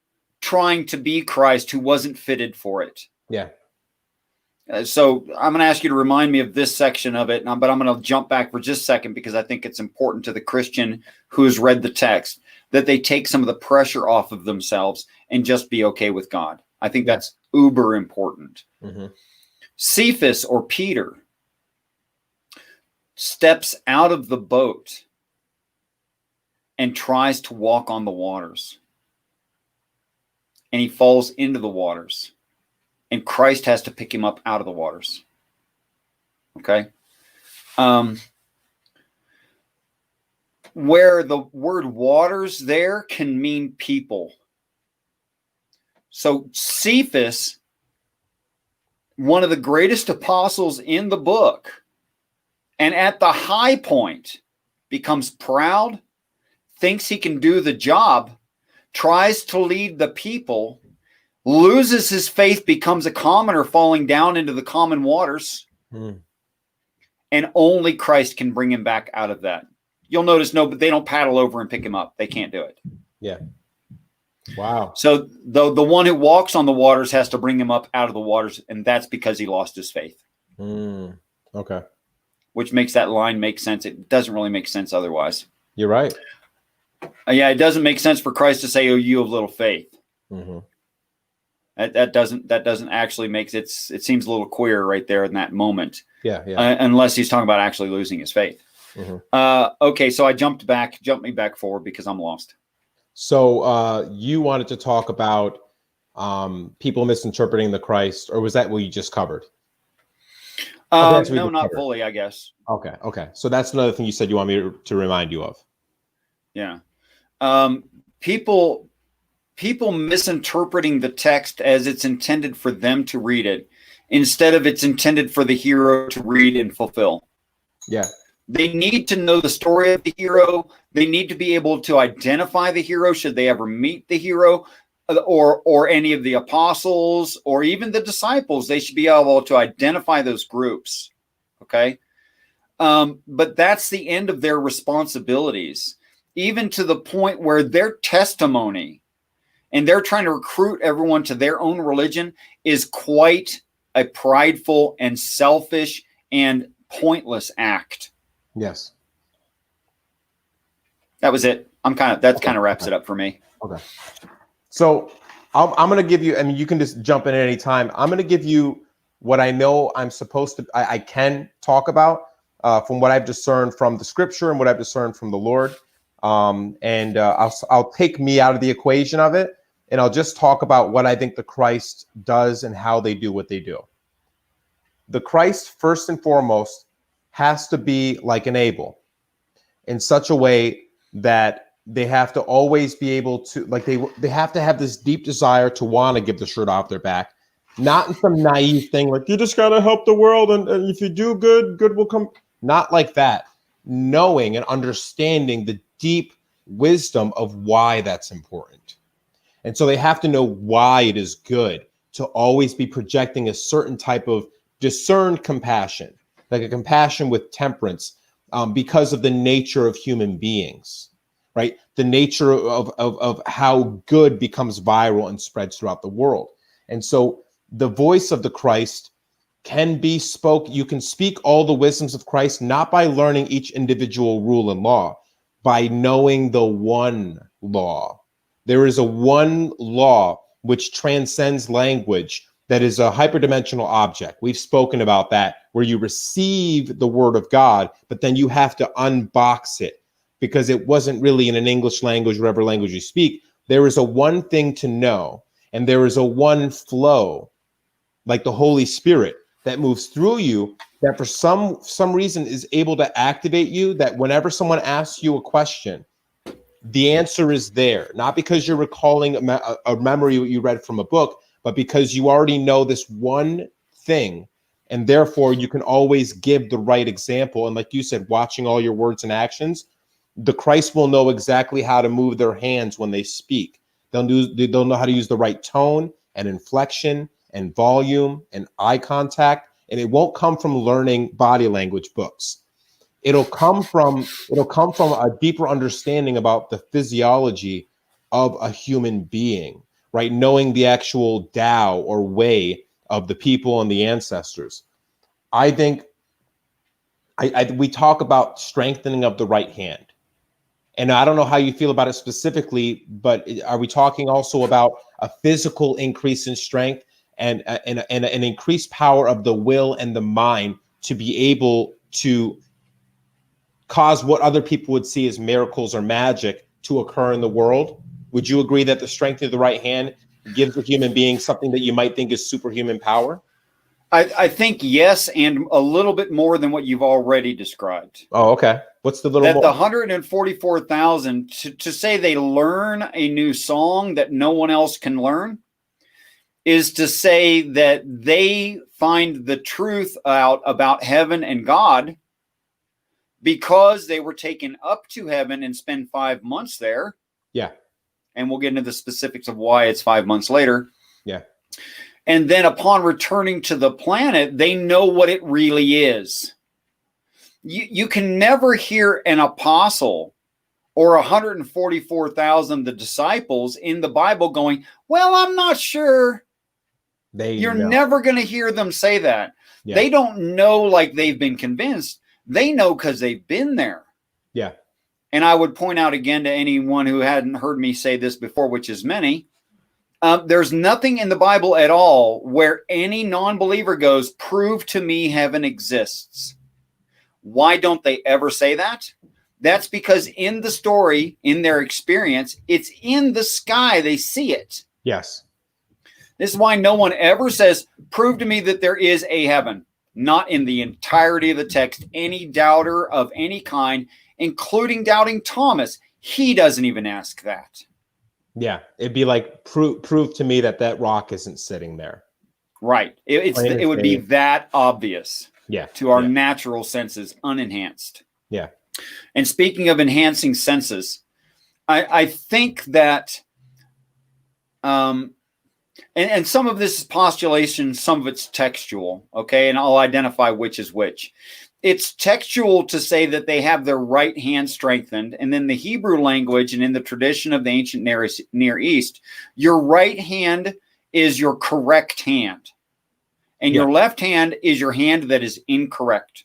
trying to be Christ who wasn't fitted for it. Yeah. So I'm going to ask you to remind me of this section of it, but I'm going to jump back for just a second because I think it's important to the Christian who has read the text that they take some of the pressure off of themselves and just be okay with God. I think that's uber important. Mm-hmm. Cephas, or Peter, steps out of the boat and tries to walk on the waters. And he falls into the waters. And Christ has to pick him up out of the waters. Okay? Where the word waters there can mean people. So Cephas, one of the greatest apostles in the book, and at the high point, becomes proud, thinks he can do the job, tries to lead the people, loses his faith, becomes a commoner falling down into the common waters. And only Christ can bring him back out of that. You'll notice they don't paddle over and pick him up. They can't do it. Yeah. Wow. So the one who walks on the waters has to bring him up out of the waters, and that's because he lost his faith. Okay. Which makes that line make sense. It doesn't really make sense otherwise. You're right. Yeah, it doesn't make sense for Christ to say, "Oh, you of little faith." That doesn't actually make it. It seems a little queer right there in that moment. Yeah. Unless he's talking about actually losing his faith. Okay, so I jumped me back forward because I'm lost. So you wanted to talk about people misinterpreting the Christ, or was that what you just covered? No, not fully, I guess. Okay. So that's another thing you said you want me to remind you of. Yeah. People misinterpreting the text as it's intended for them to read it, instead of it's intended for the hero to read and fulfill. Yeah. They need to know the story of the hero. They need to be able to identify the hero should they ever meet the hero, or any of the apostles, or even the disciples. They should be able to identify those groups. Okay. But that's the end of their responsibilities, even to the point where their testimony, and they're trying to recruit everyone to their own religion, is quite a prideful and selfish and pointless act. Yes. That was it. That kind of wraps it up for me. Okay. So I'm going to give you, I mean, you can just jump in at any time. I'm going to give you what I know I can talk about from what I've discerned from the scripture and what I've discerned from the Lord. I'll take me out of the equation of it, and I'll just talk about what I think the Christ does and how they do what they do. The Christ, first and foremost, has to be like an Abel in such a way that they have to always be able to, like, they have to have this deep desire to want to give the shirt off their back, not in some naive thing like, you just got to help the world, and if you do good, good will come. Not like that. Knowing and understanding the deep wisdom of why that's important. And so they have to know why it is good to always be projecting a certain type of discerned compassion, like a compassion with temperance, because of the nature of human beings, right? The nature of how good becomes viral and spreads throughout the world. And so the voice of the Christ can be you can speak all the wisdoms of Christ, not by learning each individual rule and law, by knowing the one law. There is a one law which transcends language, that is a hyperdimensional object. We've spoken about that, where you receive the word of God, but then you have to unbox it because it wasn't really in an English language, whatever language you speak. There is a one thing to know, and there is a one flow, like the Holy Spirit, that moves through you, that for some reason is able to activate you, that whenever someone asks you a question, the answer is there, not because you're recalling a memory you read from a book, but because you already know this one thing, and therefore you can always give the right example. And like you said, watching all your words and actions, the Christ will know exactly how to move their hands when they speak. They'll know how to use the right tone and inflection and volume and eye contact. And it won't come from learning body language books. It'll come from a deeper understanding about the physiology of a human being, right? Knowing the actual Tao or way of the people and the ancestors. I think we talk about strengthening of the right hand. And I don't know how you feel about it specifically, but are we talking also about a physical increase in strength and an increased power of the will and the mind to be able to cause what other people would see as miracles or magic to occur in the world? Would you agree that the strength of the right hand gives a human being something that you might think is superhuman power? I think yes, and a little bit more than what you've already described. Oh, okay. What's the little that more? The 144,000 to say they learn a new song that no one else can learn, is to say that they find the truth out about heaven and God because they were taken up to heaven and spend 5 months there. Yeah. And we'll get into the specifics of why it's 5 months later. Yeah. And then upon returning to the planet, they know what it really is. You can never hear an apostle or 144,000 the disciples in the Bible going, well, I'm not sure. You're never going to hear them say that. Yeah. They don't know like they've been convinced. They know because they've been there. Yeah. And I would point out again to anyone who hadn't heard me say this before, which is many, there's nothing in the Bible at all where any non-believer goes, prove to me heaven exists. Why don't they ever say that? That's because in the story, in their experience, it's in the sky. They see it. Yes. This is why no one ever says, prove to me that there is a heaven. Not in the entirety of the text. Any doubter of any kind, including doubting Thomas, he doesn't even ask that. Yeah, it'd be like, prove to me that rock isn't sitting there. Right. It would be that obvious. Yeah. To our natural senses, unenhanced. Yeah. And speaking of enhancing senses, I think that, and some of this is postulation, some of it's textual, okay? And I'll identify which is which. It's textual to say that they have their right hand strengthened. And then the Hebrew language and in the tradition of the ancient Near East, your right hand is your correct hand. And your left hand is your hand that is incorrect.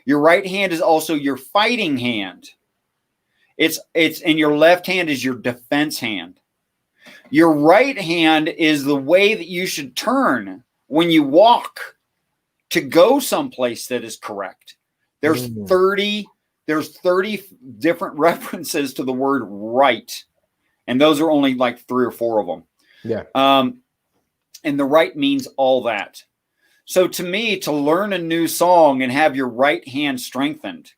Your right hand is also your fighting hand. And your left hand is your defense hand. Your right hand is the way that you should turn when you walk to go someplace that is correct. There's 30 different references to the word right. And those are only like 3 or 4 of them. Yeah. And the right means all that. So to me, to learn a new song and have your right hand strengthened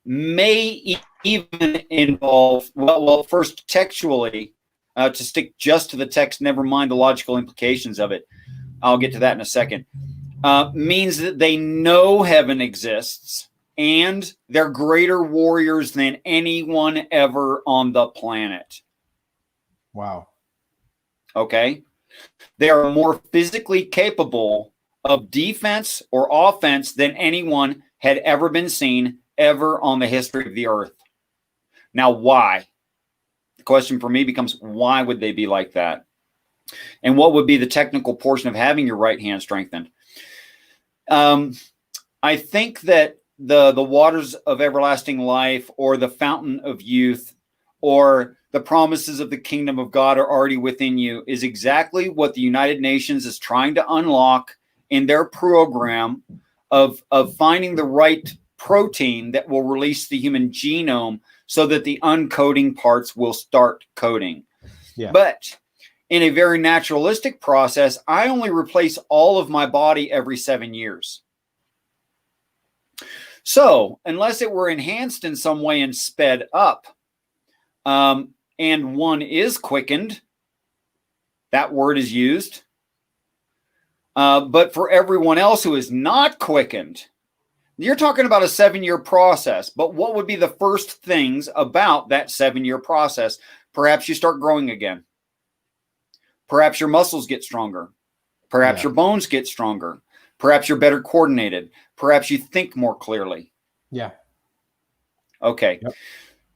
may even involve, well, first textually, to stick just to the text, never mind the logical implications of it. I'll get to that in a second. Means that they know heaven exists and they're greater warriors than anyone ever on the planet. Wow. Okay. They are more physically capable of defense or offense than anyone had ever been seen ever on the history of the earth. Now, why? The question for me becomes, why would they be like that? And what would be the technical portion of having your right hand strengthened? I think that the waters of everlasting life or the fountain of youth or the promises of the kingdom of God are already within you is exactly what the United Nations is trying to unlock in their program of finding the right protein that will release the human genome so that the uncoding parts will start coding. Yeah. But in a very naturalistic process, I only replace all of my body every 7 years. So unless it were enhanced in some way and sped up, and one is quickened, that word is used. But for everyone else who is not quickened, you're talking about a 7-year process. But what would be the first things about that 7-year process? Perhaps you start growing again. Perhaps your muscles get stronger. Perhaps your bones get stronger. Perhaps you're better coordinated. Perhaps you think more clearly. Yeah. Okay. Yep.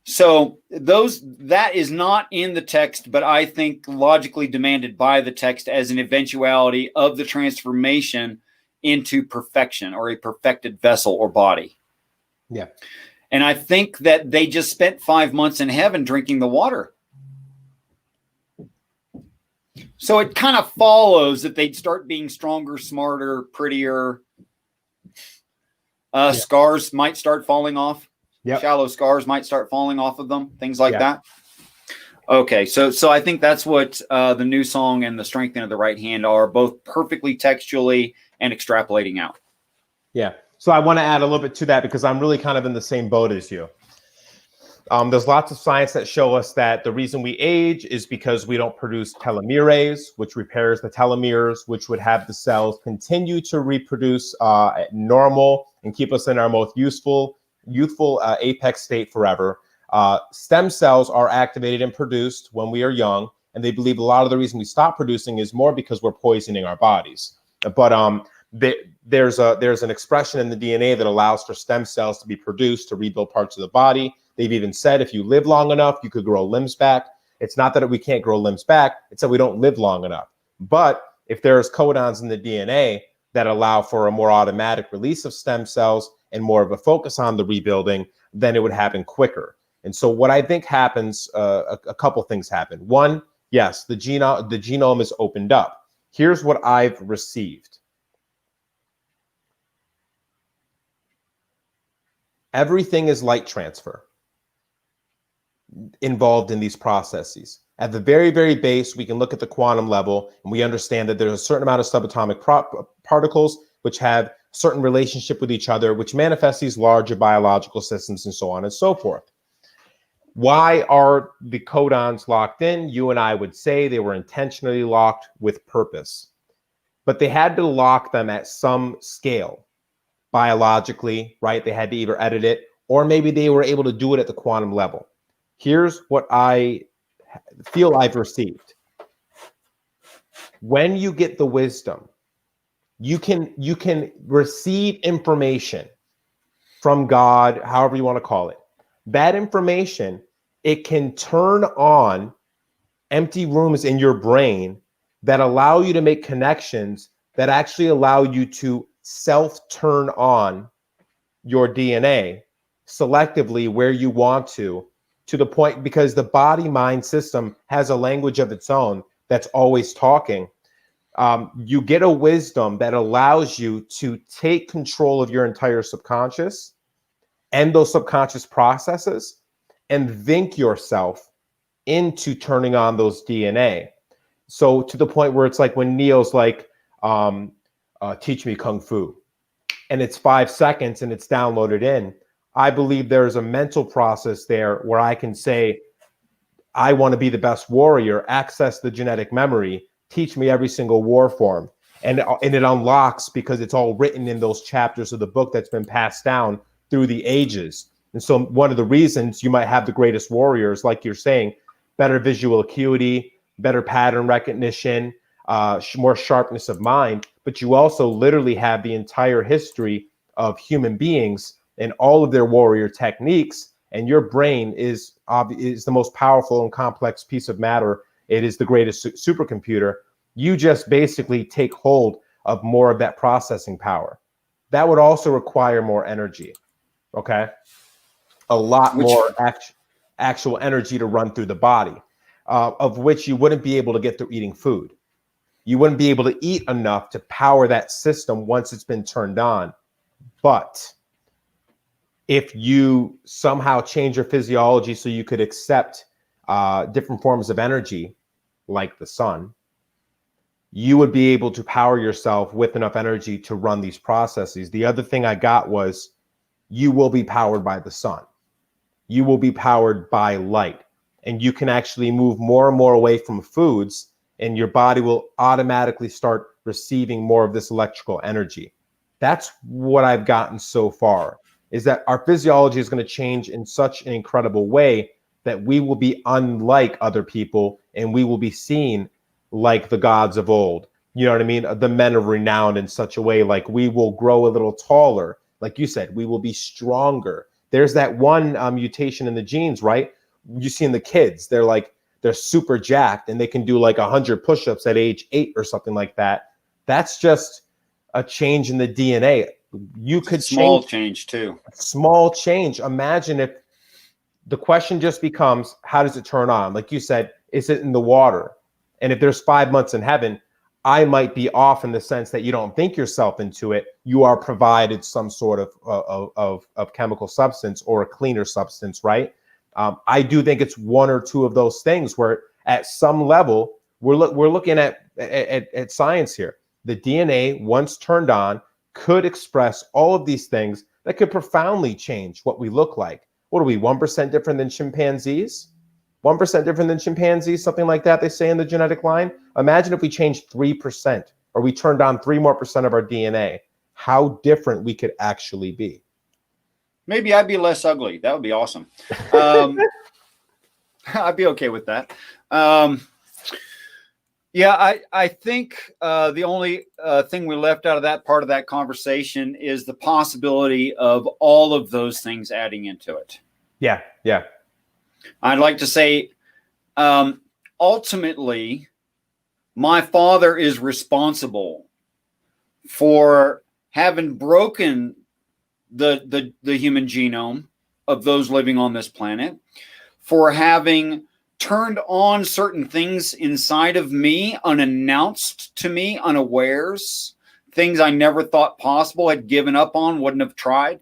So that is not in the text, but I think logically demanded by the text as an eventuality of the transformation into perfection or a perfected vessel or body. Yeah. And I think that they just spent 5 months in heaven drinking the water. So it kind of follows that they'd start being stronger, smarter, prettier. Scars might start falling off. Yep. Shallow scars might start falling off of them, things like that. Okay, so I think that's what the new song and the strengthening of the right hand are, both perfectly textually and extrapolating out. Yeah. So I want to add a little bit to that because I'm really kind of in the same boat as you. There's lots of science that show us that the reason we age is because we don't produce telomerase, which repairs the telomeres, which would have the cells continue to reproduce at normal and keep us in our most youthful apex state forever. Stem cells are activated and produced when we are young, and they believe a lot of the reason we stop producing is more because we're poisoning our bodies. But there's an expression in the DNA that allows for stem cells to be produced to rebuild parts of the body. They've even said if you live long enough, you could grow limbs back. It's not that we can't grow limbs back, it's that we don't live long enough. But if there's codons in the DNA that allow for a more automatic release of stem cells and more of a focus on the rebuilding, then it would happen quicker. And so what I think happens, a couple things happen. One, yes, the genome is opened up. Here's what I've received. Everything is light transfer involved in these processes. At the very, very base, we can look at the quantum level and we understand that there's a certain amount of subatomic particles which have certain relationship with each other, which manifest these larger biological systems and so on and so forth. Why are the codons locked in? You and I would say they were intentionally locked with purpose, but they had to lock them at some scale biologically, right? They had to either edit it or maybe they were able to do it at the quantum level. Here's what I feel I've received. When you get the wisdom, you can receive information from God, however you want to call it. That information, it can turn on empty rooms in your brain that allow you to make connections that actually allow you to self-turn on your DNA selectively where you want to the point, because the body-mind system has a language of its own that's always talking. You get a wisdom that allows you to take control of your entire subconscious and those subconscious processes and think yourself into turning on those DNA. So to the point where it's like when Neo's like, teach me Kung Fu, and it's 5 seconds and it's downloaded in. I believe there's a mental process there where I can say, I want to be the best warrior, access the genetic memory, teach me every single war form. And it unlocks because it's all written in those chapters of the book that's been passed down through the ages. And so one of the reasons you might have the greatest warriors, like you're saying, better visual acuity, better pattern recognition, more sharpness of mind, but you also literally have the entire history of human beings and all of their warrior techniques, and your brain is the most powerful and complex piece of matter. It is the greatest supercomputer. You just basically take hold of more of that processing power. That would also require more energy, okay? A lot more actual energy to run through the body, of which you wouldn't be able to get through eating food. You wouldn't be able to eat enough to power that system once it's been turned on. But if you somehow change your physiology so you could accept different forms of energy, like the sun, you would be able to power yourself with enough energy to run these processes. The other thing I got was you will be powered by the sun. You will be powered by light. And you can actually move more and more away from foods, and your body will automatically start receiving more of this electrical energy. That's what I've gotten so far, is that our physiology is going to change in such an incredible way that we will be unlike other people and we will be seen like the gods of old. You know what I mean? The men of renown in such a way, like we will grow a little taller. Like you said, we will be stronger. There's that one mutation in the genes, right? You see in the kids, they're super jacked and they can do like 100 push-ups at age 8 or something like that. That's just a change in the DNA. You could small change too. Small change. Imagine if the question just becomes, how does it turn on? Like you said, is it in the water? And if there's 5 months in heaven, I might be off in the sense that you don't think yourself into it. You are provided some sort of chemical substance or a cleaner substance, right? I do think it's one or two of those things where at some level, we're looking at science here. The DNA, once turned on, could express all of these things that could profoundly change what we look like. what are we, 1% different than chimpanzees? 1% different than chimpanzees, something like that, they say in the genetic line. Imagine if we changed 3%, or we turned on 3% more of our DNA, how different we could actually be. Maybe I'd be less ugly. That would be awesome. I'd be okay with that. Yeah, I think the only thing we left out of that part of that conversation is the possibility of all of those things adding into it. Yeah, yeah. I'd like to say, ultimately, my father is responsible for having broken the human genome of those living on this planet, for having turned on certain things inside of me unannounced to me, unawares, things I never thought possible, had given up on, wouldn't have tried.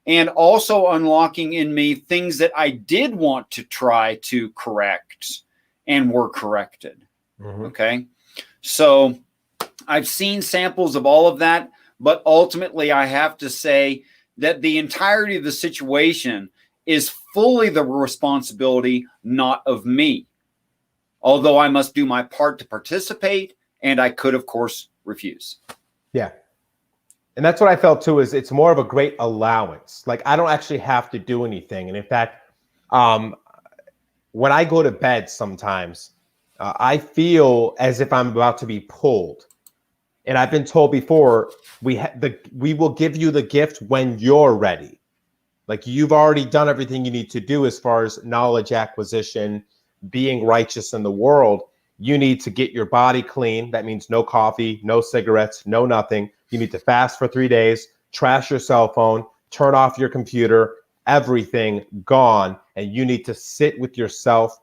And also unlocking in me things that I did want to try to correct and were corrected. Mm-hmm. Okay. So I've seen samples of all of that, but ultimately I have to say that the entirety of the situation is fully the responsibility, not of me. Although I must do my part to participate, and I could, of course, refuse. Yeah. And that's what I felt too, is it's more of a great allowance. Like, I don't actually have to do anything. And in fact, when I go to bed sometimes, I feel as if I'm about to be pulled. And I've been told before, we will give you the gift when you're ready. Like, you've already done everything you need to do as far as knowledge acquisition, being righteous in the world. You need to get your body clean. That means no coffee, no cigarettes, no nothing. You need to fast for 3 days, trash your cell phone, turn off your computer, everything gone. And you need to sit with yourself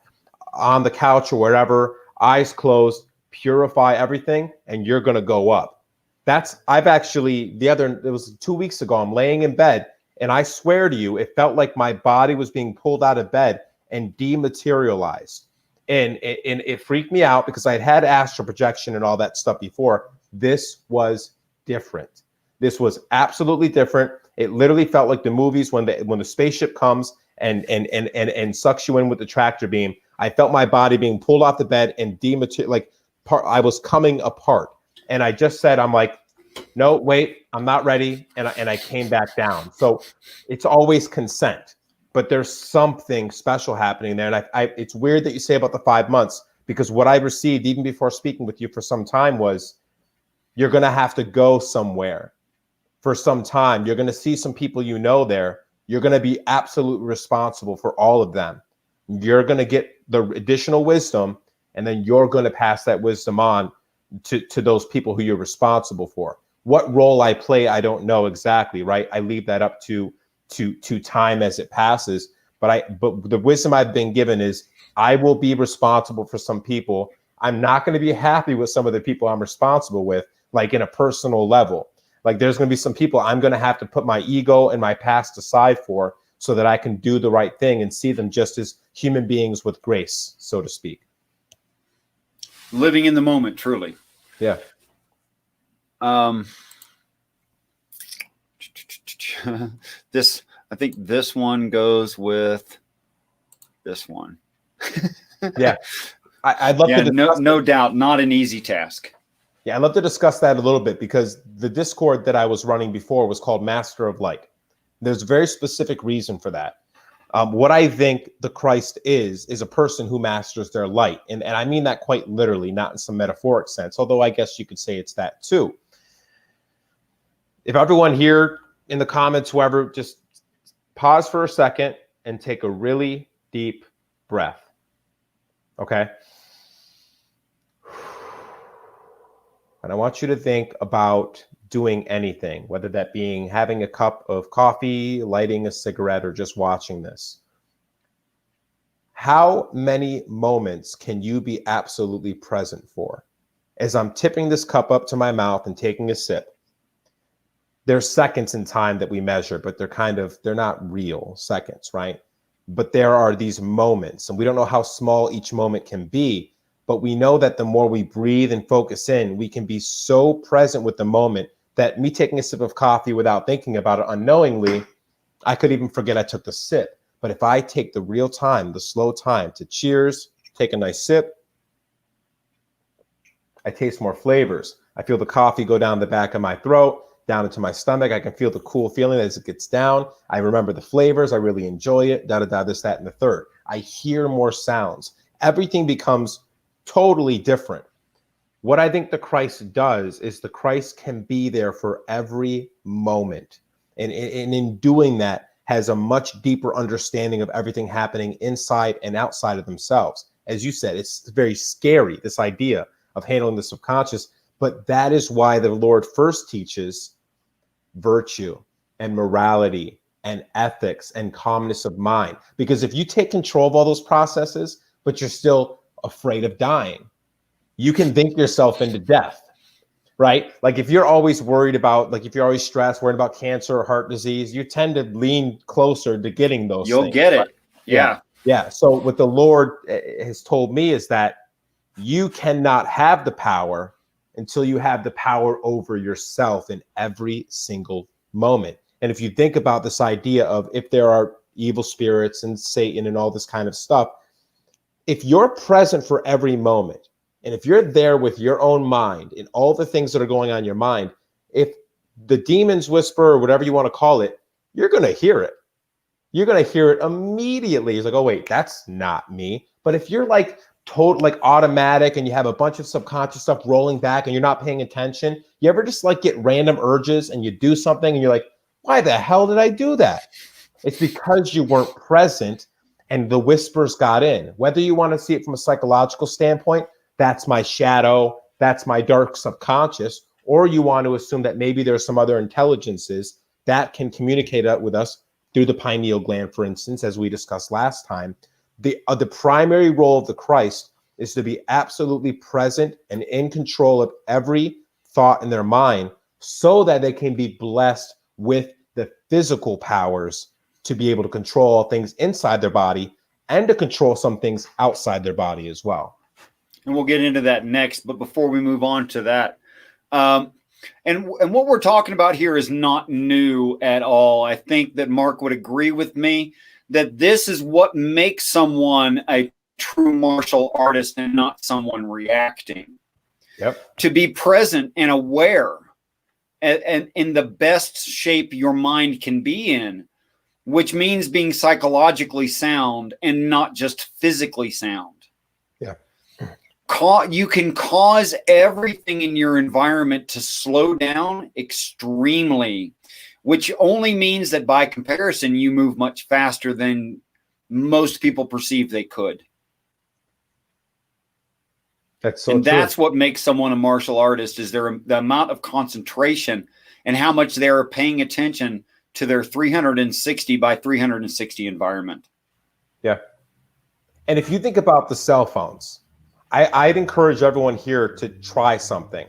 on the couch or wherever, eyes closed, purify everything, and you're going to go up. It was 2 weeks ago, I'm laying in bed, and I swear to you, it felt like my body was being pulled out of bed and dematerialized. And it freaked me out because I'd had astral projection and all that stuff before. This was different. This was absolutely different. It literally felt like the movies when the spaceship comes and sucks you in with the tractor beam. I felt my body being pulled off the bed and I was coming apart. And I just said, I'm like, no, wait, I'm not ready. And I came back down. So it's always consent, but there's something special happening there. And it's weird that you say about the 5 months, because what I received even before speaking with you for some time was, you're going to have to go somewhere for some time. You're going to see some people you know there. You're going to be absolutely responsible for all of them. You're going to get the additional wisdom, and then you're going to pass that wisdom on to those people who you're responsible for. What role I play, I don't know exactly, right? I leave that up to time as it passes. But the wisdom I've been given is, I will be responsible for some people. I'm not going to be happy with some of the people I'm responsible with, like in a personal level. Like, there's going to be some people I'm going to have to put my ego and my past aside for, so that I can do the right thing and see them just as human beings with grace, so to speak. Living in the moment, truly. Yeah. I think this one goes with this one. Yeah. I'd love to discuss no doubt, not an easy task. Yeah, I'd love to discuss that a little bit, because the Discord that I was running before was called Master of Light. There's a very specific reason for that. What I think the Christ is a person who masters their light. And I mean that quite literally, not in some metaphoric sense, although I guess you could say it's that too. If everyone here in the comments, whoever, just pause for a second and take a really deep breath. Okay? And I want you to think about doing anything, whether that being having a cup of coffee, lighting a cigarette, or just watching this. How many moments can you be absolutely present for? As I'm tipping this cup up to my mouth and taking a sip, there's seconds in time that we measure, but they're not real seconds, right? But there are these moments, and we don't know how small each moment can be, but we know that the more we breathe and focus in, we can be so present with the moment that me taking a sip of coffee without thinking about it unknowingly I could even forget I took the sip. But if I take the real time, the slow time to cheers, take a nice sip, I taste more flavors. I feel the coffee go down the back of my throat, down into my stomach. I can feel the cool feeling as it gets down. I remember the flavors. I really enjoy it. Da da da, this, that, and the third. I hear more sounds. Everything becomes totally different. What I think the Christ does is the Christ can be there for every moment. And in doing that, has a much deeper understanding of everything happening inside and outside of themselves. As you said, it's very scary, this idea of handling the subconscious, but that is why the Lord first teaches virtue and morality and ethics and calmness of mind. Because if you take control of all those processes, but you're still afraid of dying, you can think yourself into death, right? Like if you're always worried about, like if you're always stressed, worried about cancer or heart disease, you tend to lean closer to getting those You'll things. get it. Right? Yeah. Yeah. So what the Lord has told me is that you cannot have the power until you have the power over yourself in every single moment. And if you think about this idea of if there are evil spirits and Satan and all this kind of stuff, if you're present for every moment, and if you're there with your own mind and all the things that are going on in your mind, if the demons whisper or whatever you want to call it, you're going to hear it. You're going to hear it immediately. It's like, oh, wait, that's not me. But if you're like total, like automatic and you have a bunch of subconscious stuff rolling back and you're not paying attention, you ever just like get random urges and you do something and you're like, why the hell did I do that? It's because you weren't present and the whispers got in. Whether you want to see it from a psychological standpoint, that's my shadow, that's my dark subconscious, or you want to assume that maybe there's some other intelligences that can communicate with us through the pineal gland, for instance, as we discussed last time. The primary role of the Christ is to be absolutely present and in control of every thought in their mind so that they can be blessed with the physical powers to be able to control things inside their body and to control some things outside their body as well. And we'll get into that next. But before we move on to that, and what we're talking about here is not new at all. I think that Mark would agree with me that this is what makes someone a true martial artist and not someone reacting. Yep. To be present and aware and in the best shape your mind can be in, which means being psychologically sound and not just physically sound. Yeah. You can cause everything in your environment to slow down extremely, which only means that by comparison, you move much faster than most people perceive they could. That's so and true. That's what makes someone a martial artist is the amount of concentration and how much they're paying attention to their 360 by 360 environment. Yeah. And if you think about the cell phones, I'd encourage everyone here to try something.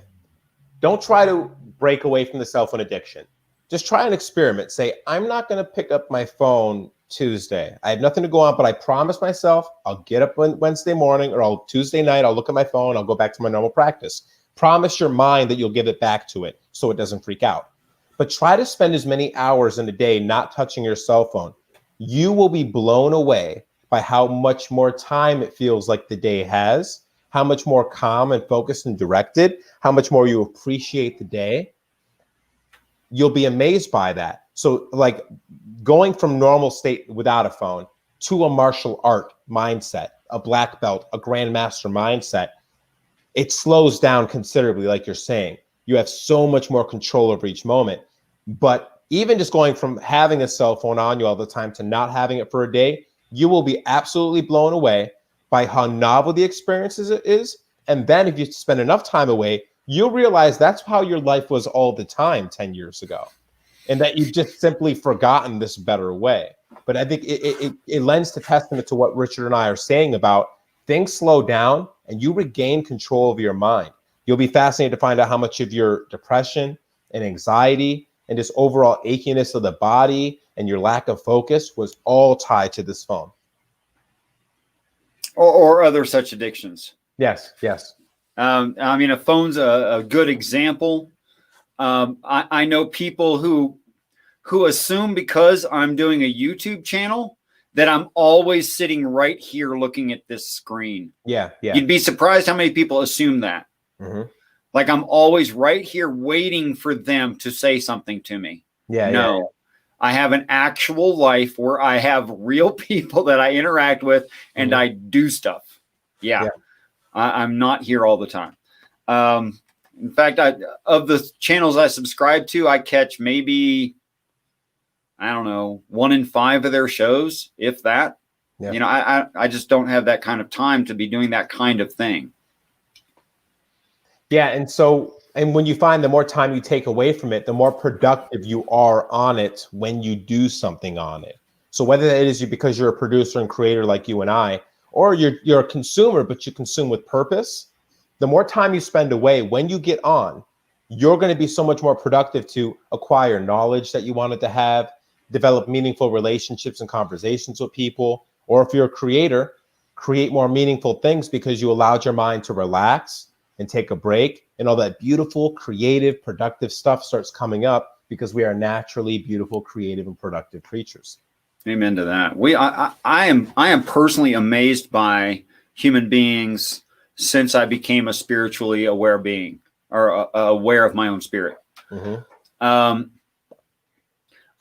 Don't try to break away from the cell phone addiction. Just try an experiment. Say, I'm not going to pick up my phone Tuesday. I have nothing to go on, but I promise myself I'll get up on Wednesday morning or Tuesday night. I'll look at my phone. I'll go back to my normal practice. Promise your mind that you'll give it back to it so it doesn't freak out. But try to spend as many hours in a day not touching your cell phone. You will be blown away by how much more time it feels like the day has, how much more calm and focused and directed, how much more you appreciate the day. You'll be amazed by that. So like going from normal state without a phone to a martial art mindset, a black belt, a grandmaster mindset, it slows down considerably, like you're saying. You have so much more control over each moment. But even just going from having a cell phone on you all the time to not having it for a day, you will be absolutely blown away by how novel the experience is. And then if you spend enough time away, you'll realize that's how your life was all the time 10 years ago. And that you've just simply forgotten this better way. But I think it lends to testament to what Richard and I are saying about things slow down and you regain control of your mind. You'll be fascinated to find out how much of your depression and anxiety and just overall achiness of the body and your lack of focus was all tied to this phone. Or other such addictions. Yes, yes. I mean, a phone's a good example. I know people who who assume because I'm doing a YouTube channel that I'm always sitting right here looking at this screen. Yeah. You'd be surprised how many people assume that. Mm-hmm. Like I'm always right here waiting for them to say something to me. No, I have an actual life where I have real people that I interact with and I do stuff. I'm not here all the time. In fact, of the channels I subscribe to, I catch maybe, I don't know, 1 in 5 of their shows, if that. Yeah. You know, I just don't have that kind of time to be doing that kind of thing. Yeah. And when you find the more time you take away from it, the more productive you are on it when you do something on it. So whether that is because you're a producer and creator like you and I, or you're a consumer, but you consume with purpose, the more time you spend away when you get on, you're going to be so much more productive to acquire knowledge that you wanted to have, develop meaningful relationships and conversations with people. Or if you're a creator, create more meaningful things because you allowed your mind to relax and take a break, and all that beautiful, creative, productive stuff starts coming up because we are naturally beautiful, creative, and productive creatures. Amen to that. I am personally amazed by human beings since I became a spiritually aware being, or aware of my own spirit.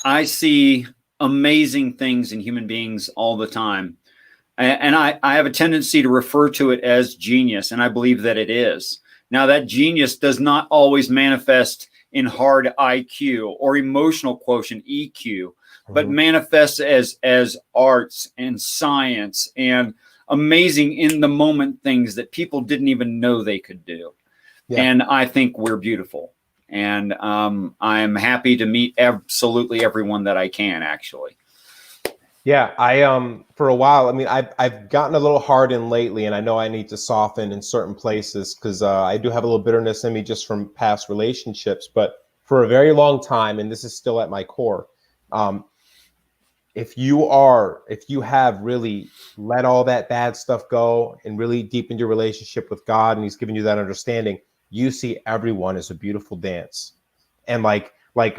I see amazing things in human beings all the time. And I have a tendency to refer to it as genius, and I believe that it is. Now, that genius does not always manifest in hard IQ or emotional quotient EQ, but manifests as arts and science and amazing in the moment things that people didn't even know they could do. Yeah. And I think we're beautiful. And I'm happy to meet absolutely everyone that I can, actually. Yeah, I for a while, I mean, I've gotten a little hard in lately, and I know I need to soften in certain places because I do have a little bitterness in me just from past relationships. But for a very long time, and this is still at my core, if you have really let all that bad stuff go and really deepened your relationship with God, and He's given you that understanding, you see everyone as a beautiful dance. And like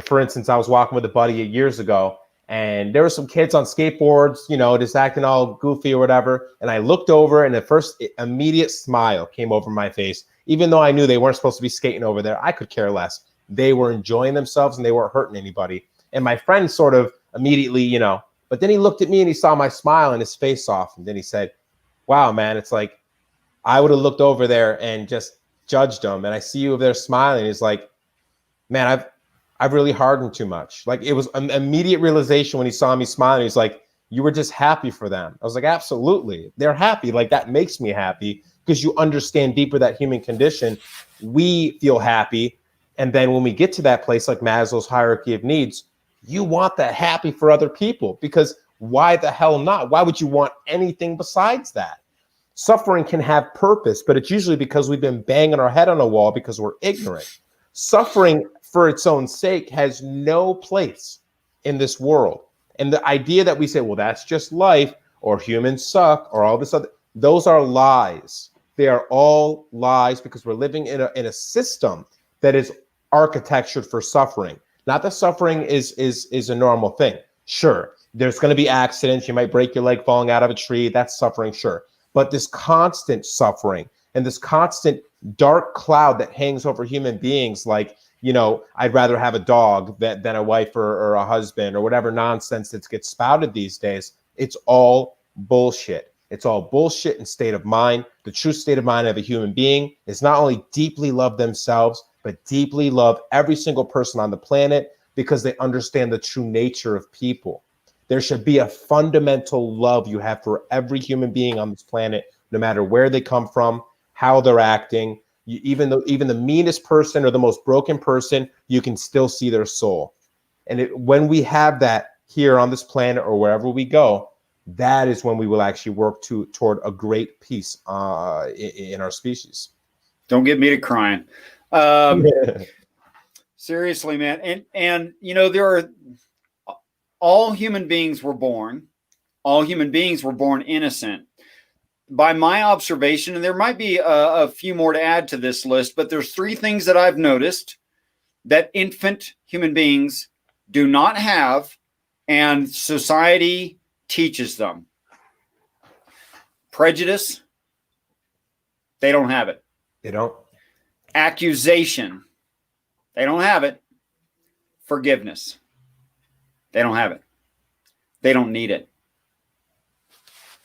for instance, I was walking with a buddy years ago, and there were some kids on skateboards, you know, just acting all goofy or whatever. And I looked over, and the first immediate smile came over my face. Even though I knew they weren't supposed to be skating over there, I could care less. They were enjoying themselves, and they weren't hurting anybody. And my friend sort of immediately, you know, but then he looked at me and he saw my smile and his face softened. And he said, wow, man, it's like I would have looked over there and just judged them. And I see you over there smiling. He's like, man, I've really hardened too much. Like, it was an immediate realization when he saw me smiling. He's like, you were just happy for them. I was like, absolutely. They're happy. Like, that makes me happy because you understand deeper that human condition. We feel happy. And then when we get to that place, like Maslow's hierarchy of needs, you want that happy for other people, because why the hell not? Why would you want anything besides that? Suffering can have purpose, but it's usually because we've been banging our head on a wall because we're ignorant. Suffering for its own sake has no place in this world. And the idea that we say, well, that's just life, or humans suck, or all this other, those are lies. They are all lies because we're living in a system that is architectured for suffering. Not that suffering is a normal thing. Sure, there's going to be accidents. You might break your leg falling out of a tree. That's suffering, sure. But this constant suffering and this constant dark cloud that hangs over human beings, like, you know, I'd rather have a dog than a wife or a husband, or whatever nonsense that gets spouted these days, it's all bullshit. It's all bullshit and state of mind. The true state of mind of a human being is not only deeply love themselves, but deeply love every single person on the planet, because they understand the true nature of people. There should be a fundamental love you have for every human being on this planet, no matter where they come from, how they're acting. Even the meanest person or the most broken person, you can still see their soul. And when we have that here on this planet or wherever we go, that is when we will actually work toward a great peace in our species. Don't get me to crying. Seriously, man. And you know, all human beings were born innocent. By my observation, and there might be a few more to add to this list, but there's 3 things that I've noticed that infant human beings do not have, and society teaches them. Prejudice, they don't have it. They don't. Accusation, they don't have it. Forgiveness, they don't have it. They don't need it.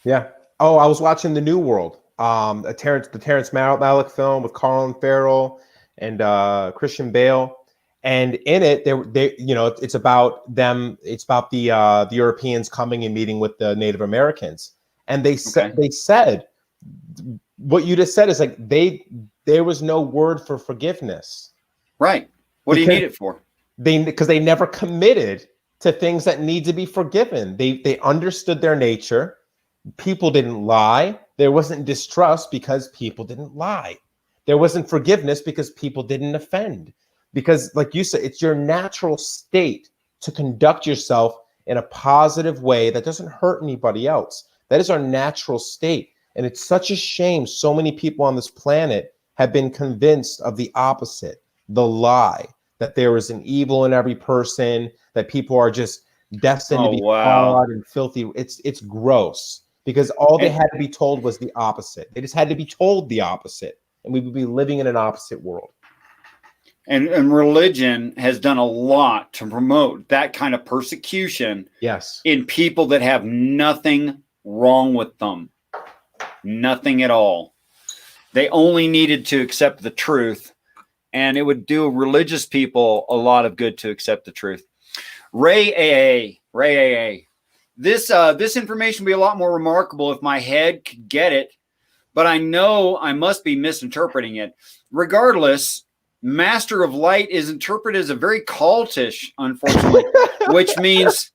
Yeah. Oh, I was watching The New World, the Terrence Malick film with Colin Farrell and Christian Bale, and in it, it's about them. It's about the Europeans coming and meeting with the Native Americans, and they said what you just said is like there was no word for forgiveness. Right. What do you need it for? Because they never committed to things that need to be forgiven. They understood their nature. People didn't lie. There wasn't distrust because people didn't lie. There wasn't forgiveness because people didn't offend. Because, like you said, it's your natural state to conduct yourself in a positive way that doesn't hurt anybody else. That is our natural state. And it's such a shame so many people on this planet have been convinced of the opposite, the lie, that there is an evil in every person, that people are just destined to be flawed and filthy. It's gross. Because all they had to be told was the opposite. They just had to be told the opposite, and we would be living in an opposite world. And religion has done a lot to promote that kind of persecution. Yes. In people that have nothing wrong with them. Nothing at all. They only needed to accept the truth, and it would do religious people a lot of good to accept the truth. Ray AA. This information would be a lot more remarkable if my head could get it, but I know I must be misinterpreting it. Regardless, Master of Light is interpreted as a very cultish, unfortunately, which means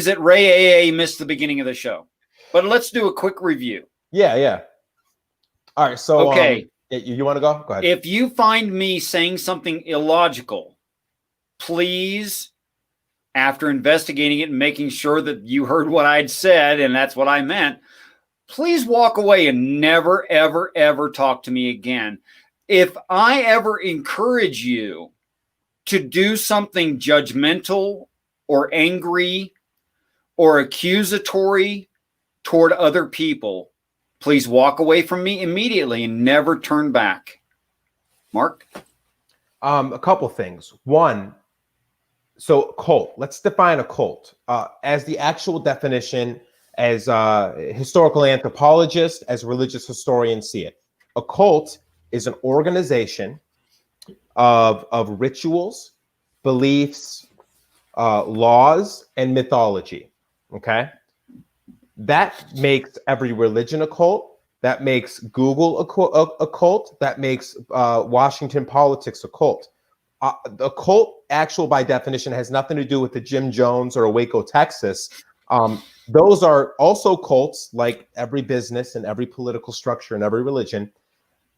that Ray AA missed the beginning of the show. But let's do a quick review. Yeah. All right, so okay, you want to go? Go ahead. If you find me saying something illogical, please, after investigating it and making sure that you heard what I'd said and that's what I meant, please walk away and never, ever, ever talk to me again. If I ever encourage you to do something judgmental or angry or accusatory toward other people, please walk away from me immediately and never turn back. Mark? A couple things. One, so cult, let's define a cult as the actual definition, as historical anthropologists, as religious historians see it. A cult is an organization of rituals, beliefs, laws, and mythology. Okay? That makes every religion a cult. That makes Google a cult. That makes Washington politics a cult. The cult, actual by definition, has nothing to do with the Jim Jones or Waco, Texas. Those are also cults, like every business and every political structure and every religion,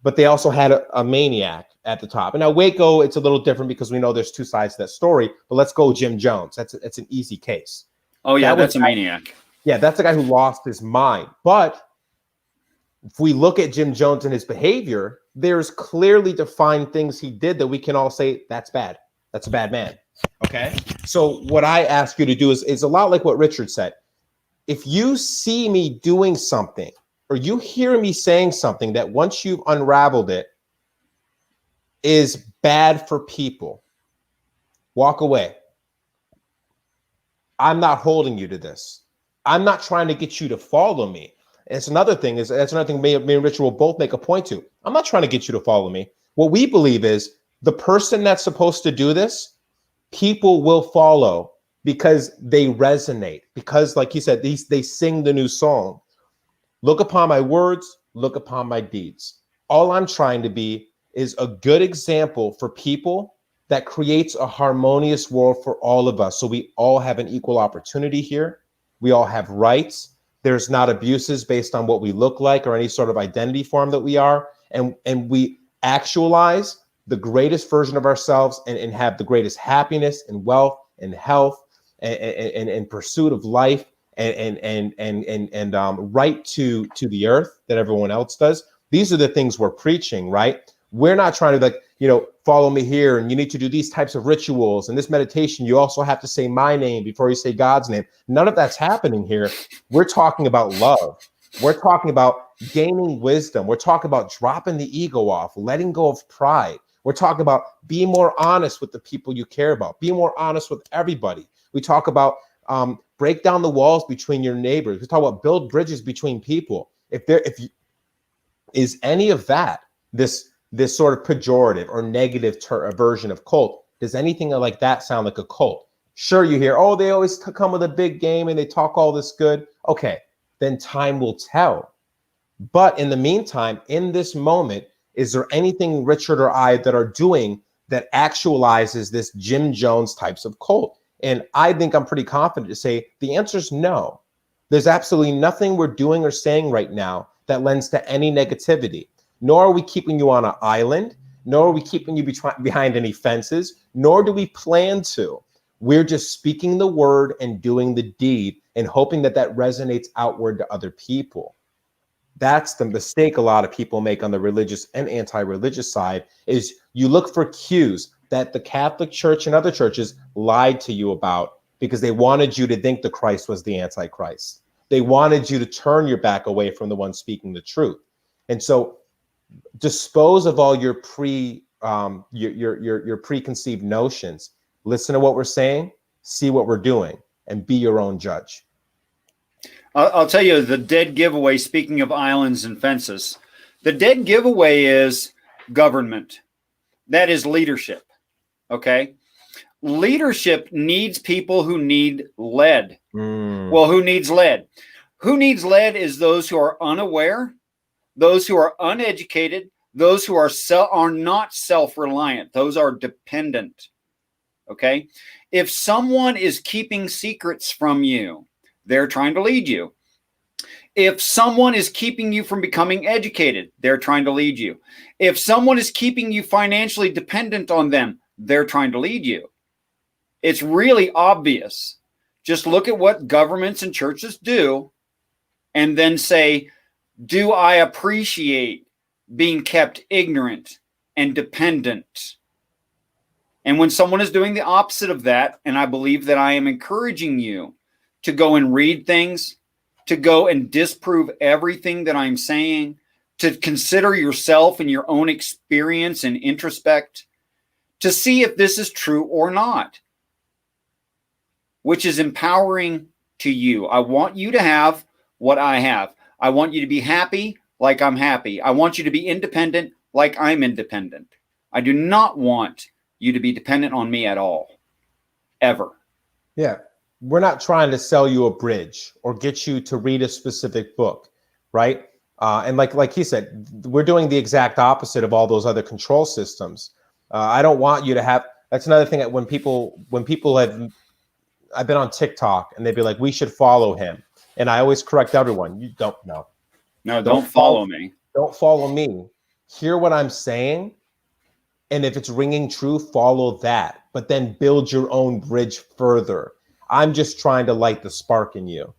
but they also had a maniac at the top. And now Waco, it's a little different because we know there's two sides to that story, but let's go Jim Jones. That's an easy case. Oh yeah, that's a maniac. Yeah, that's a guy who lost his mind. But if we look at Jim Jones and his behavior, there's clearly defined things he did that we can all say, that's bad. That's a bad man. Okay? So what I ask you to do is a lot like what Richard said. If you see me doing something or you hear me saying something that once you've unraveled it is bad for people, walk away. I'm not holding you to this. I'm not trying to get you to follow me. That's another thing me and Richard will both make a point to. I'm not trying to get you to follow me. What we believe is the person that's supposed to do this, people will follow because they resonate. Because, like he said, they sing the new song. Look upon my words, look upon my deeds. All I'm trying to be is a good example for people that creates a harmonious world for all of us. So we all have an equal opportunity here. We all have rights. There's not abuses based on what we look like or any sort of identity form that we are. And we actualize the greatest version of ourselves and have the greatest happiness and wealth and health and pursuit of life and right to the earth that everyone else does. These are the things we're preaching, right? We're not trying to like, follow me here and you need to do these types of rituals. And this meditation, you also have to say my name before you say God's name. None of that's happening here. We're talking about love. We're talking about gaining wisdom. We're talking about dropping the ego off, letting go of pride. We're talking about being more honest with the people you care about, being more honest with everybody. We talk about break down the walls between your neighbors. We talk about build bridges between people. Is any of that this sort of pejorative or negative version of cult? Does anything like that sound like a cult? Sure, you hear, oh, they always come with a big game and they talk all this good. Okay, then time will tell. But in the meantime, in this moment, is there anything Richard or I that are doing that actualizes this Jim Jones types of cult? And I think I'm pretty confident to say the answer is no. There's absolutely nothing we're doing or saying right now that lends to any negativity. Nor are we keeping you on an island, nor are we keeping you behind any fences, nor do we plan to. We're just speaking the word and doing the deed and hoping that that resonates outward to other people. That's the mistake a lot of people make on the religious and anti-religious side, is you look for cues that the Catholic Church and other churches lied to you about because they wanted you to think the Christ was the Antichrist. They wanted you to turn your back away from the one speaking the truth. And so dispose of all your preconceived notions. Listen to what we're saying, see what we're doing, and be your own judge. I'll tell you the dead giveaway, speaking of islands and fences, the dead giveaway is government. That is leadership. Okay. Leadership needs people who need led. Well, who needs led? Who needs led is those who are unaware, those who are uneducated, those who are not self-reliant. Those are dependent. Okay. If someone is keeping secrets from you, they're trying to lead you. If someone is keeping you from becoming educated, they're trying to lead you. If someone is keeping you financially dependent on them, they're trying to lead you. It's really obvious. Just look at what governments and churches do and then say, do I appreciate being kept ignorant and dependent? And when someone is doing the opposite of that, and I believe that I am encouraging you to go and read things, to go and disprove everything that I'm saying, to consider yourself and your own experience and introspect, to see if this is true or not, which is empowering to you. I want you to have what I have. I want you to be happy like I'm happy. I want you to be independent like I'm independent. I do not want you to be dependent on me at all, ever. Yeah. We're not trying to sell you a bridge or get you to read a specific book, right? And like he said, we're doing the exact opposite of all those other control systems. I don't want you to have. That's another thing that when people have, I've been on TikTok and they'd be like, we should follow him, and I always correct everyone. You don't know. No, don't follow me. Don't follow me. Hear what I'm saying, and if it's ringing true, follow that. But then build your own bridge further. I'm just trying to light the spark in you.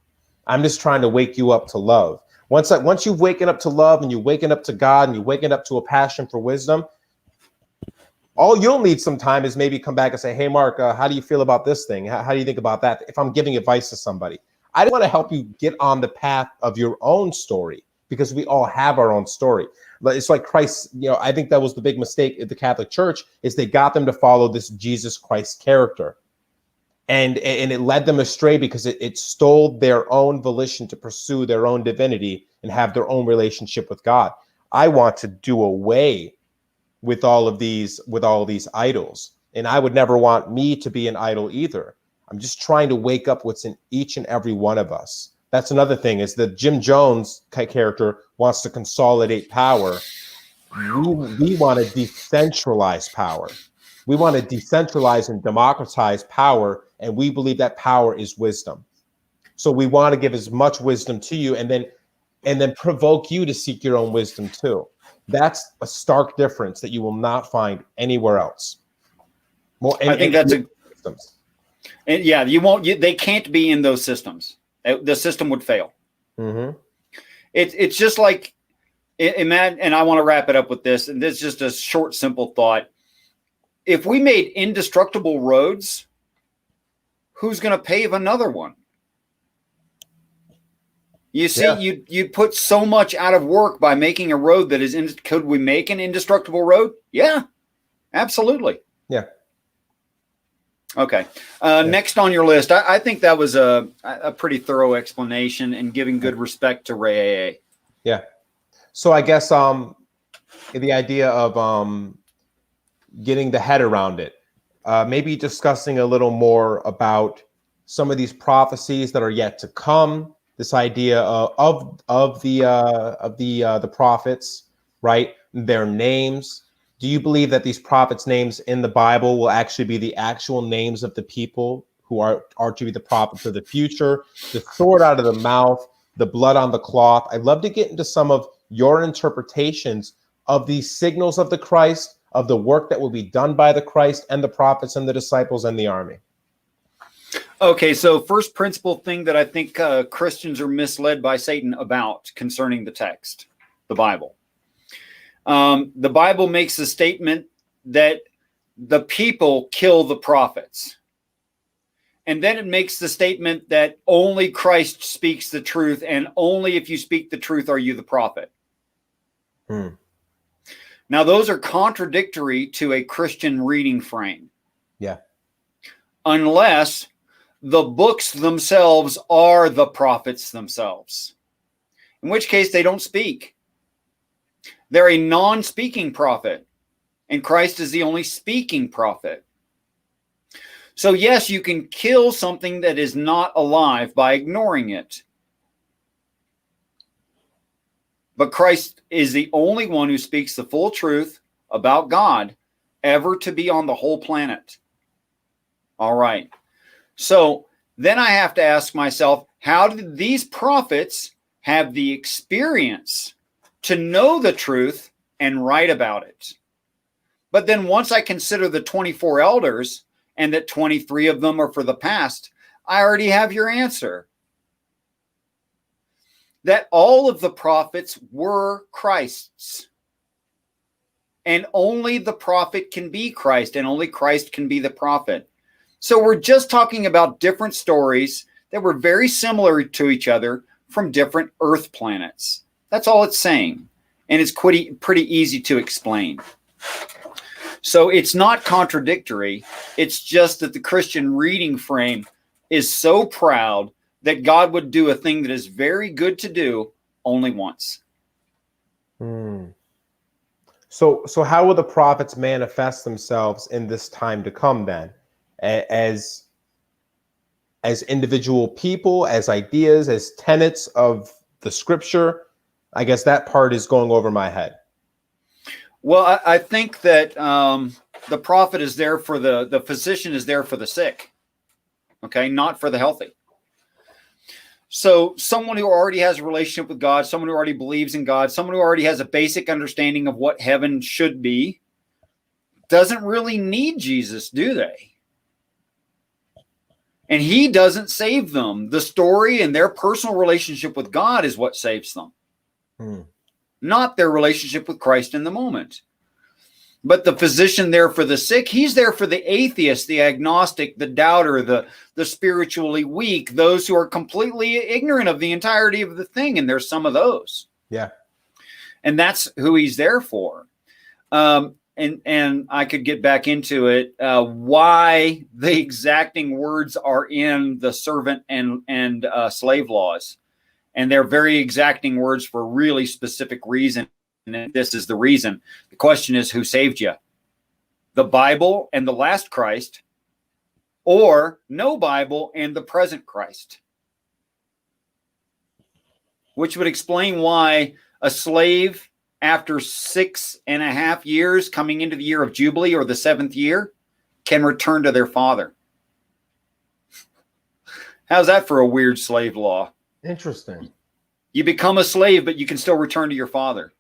I'm just trying to wake you up to love. Once you've waken up to love and you're waking up to God and you're waking up to a passion for wisdom, all you'll need sometime is maybe come back and say, hey, Mark, how do you feel about this thing? How do you think about that? If I'm giving advice to somebody, I want to help you get on the path of your own story, because we all have our own story. But it's like Christ, I think that was the big mistake at the Catholic Church, is they got them to follow this Jesus Christ character. And it led them astray because it stole their own volition to pursue their own divinity and have their own relationship with God. I want to do away with all of these idols. And I would never want me to be an idol either. I'm just trying to wake up what's in each and every one of us. That's another thing, is that Jim Jones character wants to consolidate power. We want to decentralize power. We want to decentralize and democratize power, and we believe that power is wisdom. So we want to give as much wisdom to you, and then provoke you to seek your own wisdom too. That's a stark difference that you will not find anywhere else. I think that's systems. And yeah, you won't. They can't be in those systems. The system would fail. Mm-hmm. It's just like And I want to wrap it up with this, and this is just a short, simple thought. If we made indestructible roads, who's going to pave another one? You see, you put so much out of work by making a road that is could we make an indestructible road? Yeah, absolutely. Yeah. Okay. Next on your list, I think that was a pretty thorough explanation and giving good respect to Ray AA. Yeah. So I guess the idea of getting the head around it, maybe discussing a little more about some of these prophecies that are yet to come. This idea of the prophets, right? Their names. Do you believe that these prophets' names in the Bible will actually be the actual names of the people who are to be the prophets of the future? The sword out of the mouth, the blood on the cloth. I'd love to get into some of your interpretations of these signals of the Christ, of the work that will be done by the Christ and the prophets and the disciples and the army. Okay, so first principle thing that I think Christians are misled by Satan about concerning the text, the Bible. The Bible makes a statement that the people kill the prophets. And then it makes the statement that only Christ speaks the truth, and only if you speak the truth are you the prophet. Now, those are contradictory to a Christian reading frame. Yeah. Unless the books themselves are the prophets themselves, in which case they don't speak. They're a non-speaking prophet, and Christ is the only speaking prophet. So yes, you can kill something that is not alive by ignoring it. But Christ is the only one who speaks the full truth about God ever to be on the whole planet. All right. So then I have to ask myself, how did these prophets have the experience to know the truth and write about it? But then once I consider the 24 elders and that 23 of them are for the past, I already have your answer. That all of the prophets were Christ's. And only the prophet can be Christ, and only Christ can be the prophet. So we're just talking about different stories that were very similar to each other from different Earth planets. That's all it's saying. And it's pretty easy to explain. So it's not contradictory. It's just that the Christian reading frame is so proud that God would do a thing that is very good to do only once. So how will the prophets manifest themselves in this time to come then? As individual people, as ideas, as tenets of the scripture? I guess that part is going over my head. Well, I think that the prophet is there for the physician is there for the sick, okay, not for the healthy. So someone who already has a relationship with God, someone who already believes in God, someone who already has a basic understanding of what heaven should be, doesn't really need Jesus, do they? And he doesn't save them. The story and their personal relationship with God is what saves them. Not their relationship with Christ in the moment. But the physician there for the sick, he's there for the atheist, the agnostic, the doubter, the spiritually weak, those who are completely ignorant of the entirety of the thing. And there's some of those. Yeah. And that's who he's there for. And I could get back into it, why the exacting words are in the servant and slave laws. And they're very exacting words for a really specific reason. And this is the reason. The question is, who saved you? The Bible and the last Christ, or no Bible and the present Christ? Which would explain why a slave, after 6.5 years, coming into the year of Jubilee or the 7th year, can return to their father. How's that for a weird slave law? Interesting. You become a slave, but you can still return to your father.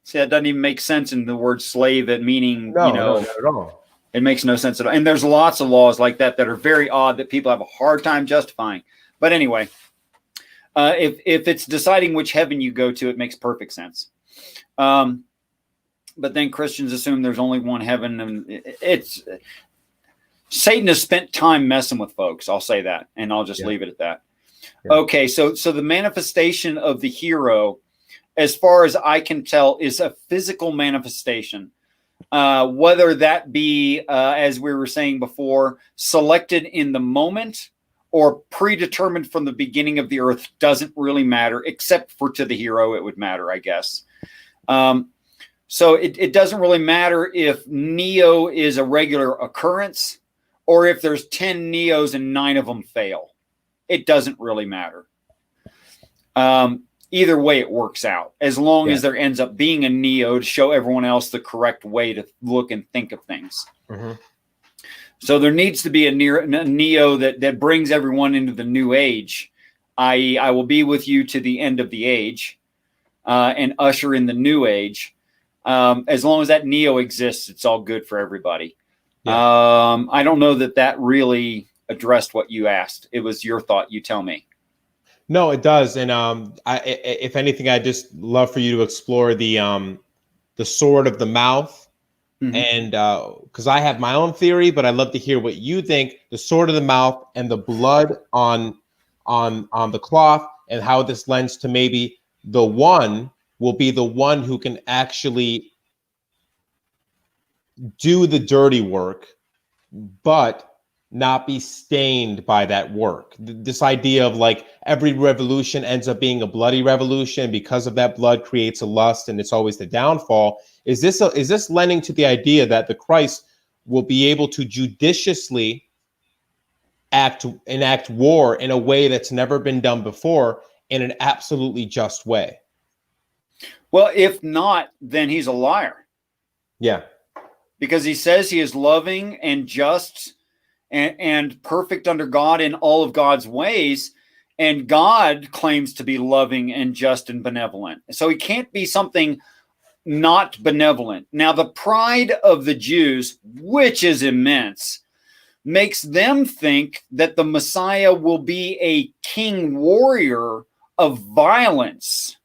See, that doesn't even make sense in the word slave, meaning, No, not at all. It makes no sense at all. And there's lots of laws like that that are very odd that people have a hard time justifying. But anyway, If it's deciding which heaven you go to, it makes perfect sense. But then Christians assume there's only one heaven, and it's Satan has spent time messing with folks. I'll say that, and I'll just leave it at that. Yeah. Okay, so the manifestation of the hero, as far as I can tell, is a physical manifestation. Whether that be, as we were saying before, selected in the moment or predetermined from the beginning of the earth doesn't really matter, except for to the hero it would matter, I guess. So it doesn't really matter if Neo is a regular occurrence or if there's 10 Neos and 9 of them fail. It doesn't really matter. Either way, it works out, as long as there ends up being a Neo to show everyone else the correct way to look and think of things. Mm-hmm. So there needs to be a Neo that brings everyone into the new age, i.e., I will be with you to the end of the age, and usher in the new age. As long as that Neo exists, it's all good for everybody. Yeah. I don't know that really addressed what you asked. It was your thought. You tell me. No, it does. And if anything, I just love for you to explore the sword of the mouth. Mm-hmm. And because I have my own theory, but I'd love to hear what you think. The sword of the mouth and the blood on the cloth, and how this lends to maybe the one will be the one who can actually do the dirty work, but not be stained by that work. This idea of like every revolution ends up being a bloody revolution because of that blood creates a lust, and it's always the downfall. Is this lending to the idea that the Christ will be able to judiciously enact war in a way that's never been done before, in an absolutely just way? Well, if not, then he's a liar. Yeah. Because he says he is loving and just and perfect under God in all of God's ways. And God claims to be loving and just and benevolent. So he can't be something not benevolent. Now, the pride of the Jews, which is immense, makes them think that the Messiah will be a king warrior of violence.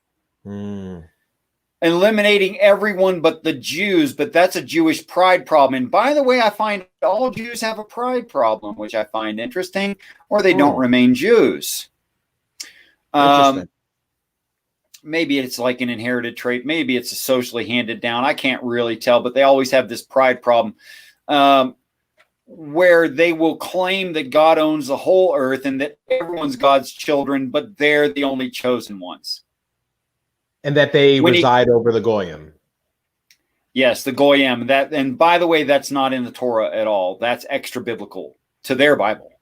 Eliminating everyone but the Jews, but that's a Jewish pride problem. And by the way, I find all Jews have a pride problem, which I find interesting, or they don't remain Jews. Maybe it's like an inherited trait. Maybe it's a socially handed down. I can't really tell, but they always have this pride problem where they will claim that God owns the whole earth and that everyone's God's children, but they're the only chosen ones. And that they reside over the Goyim. Yes, the Goyim. And by the way, that's not in the Torah at all. That's extra biblical to their Bible.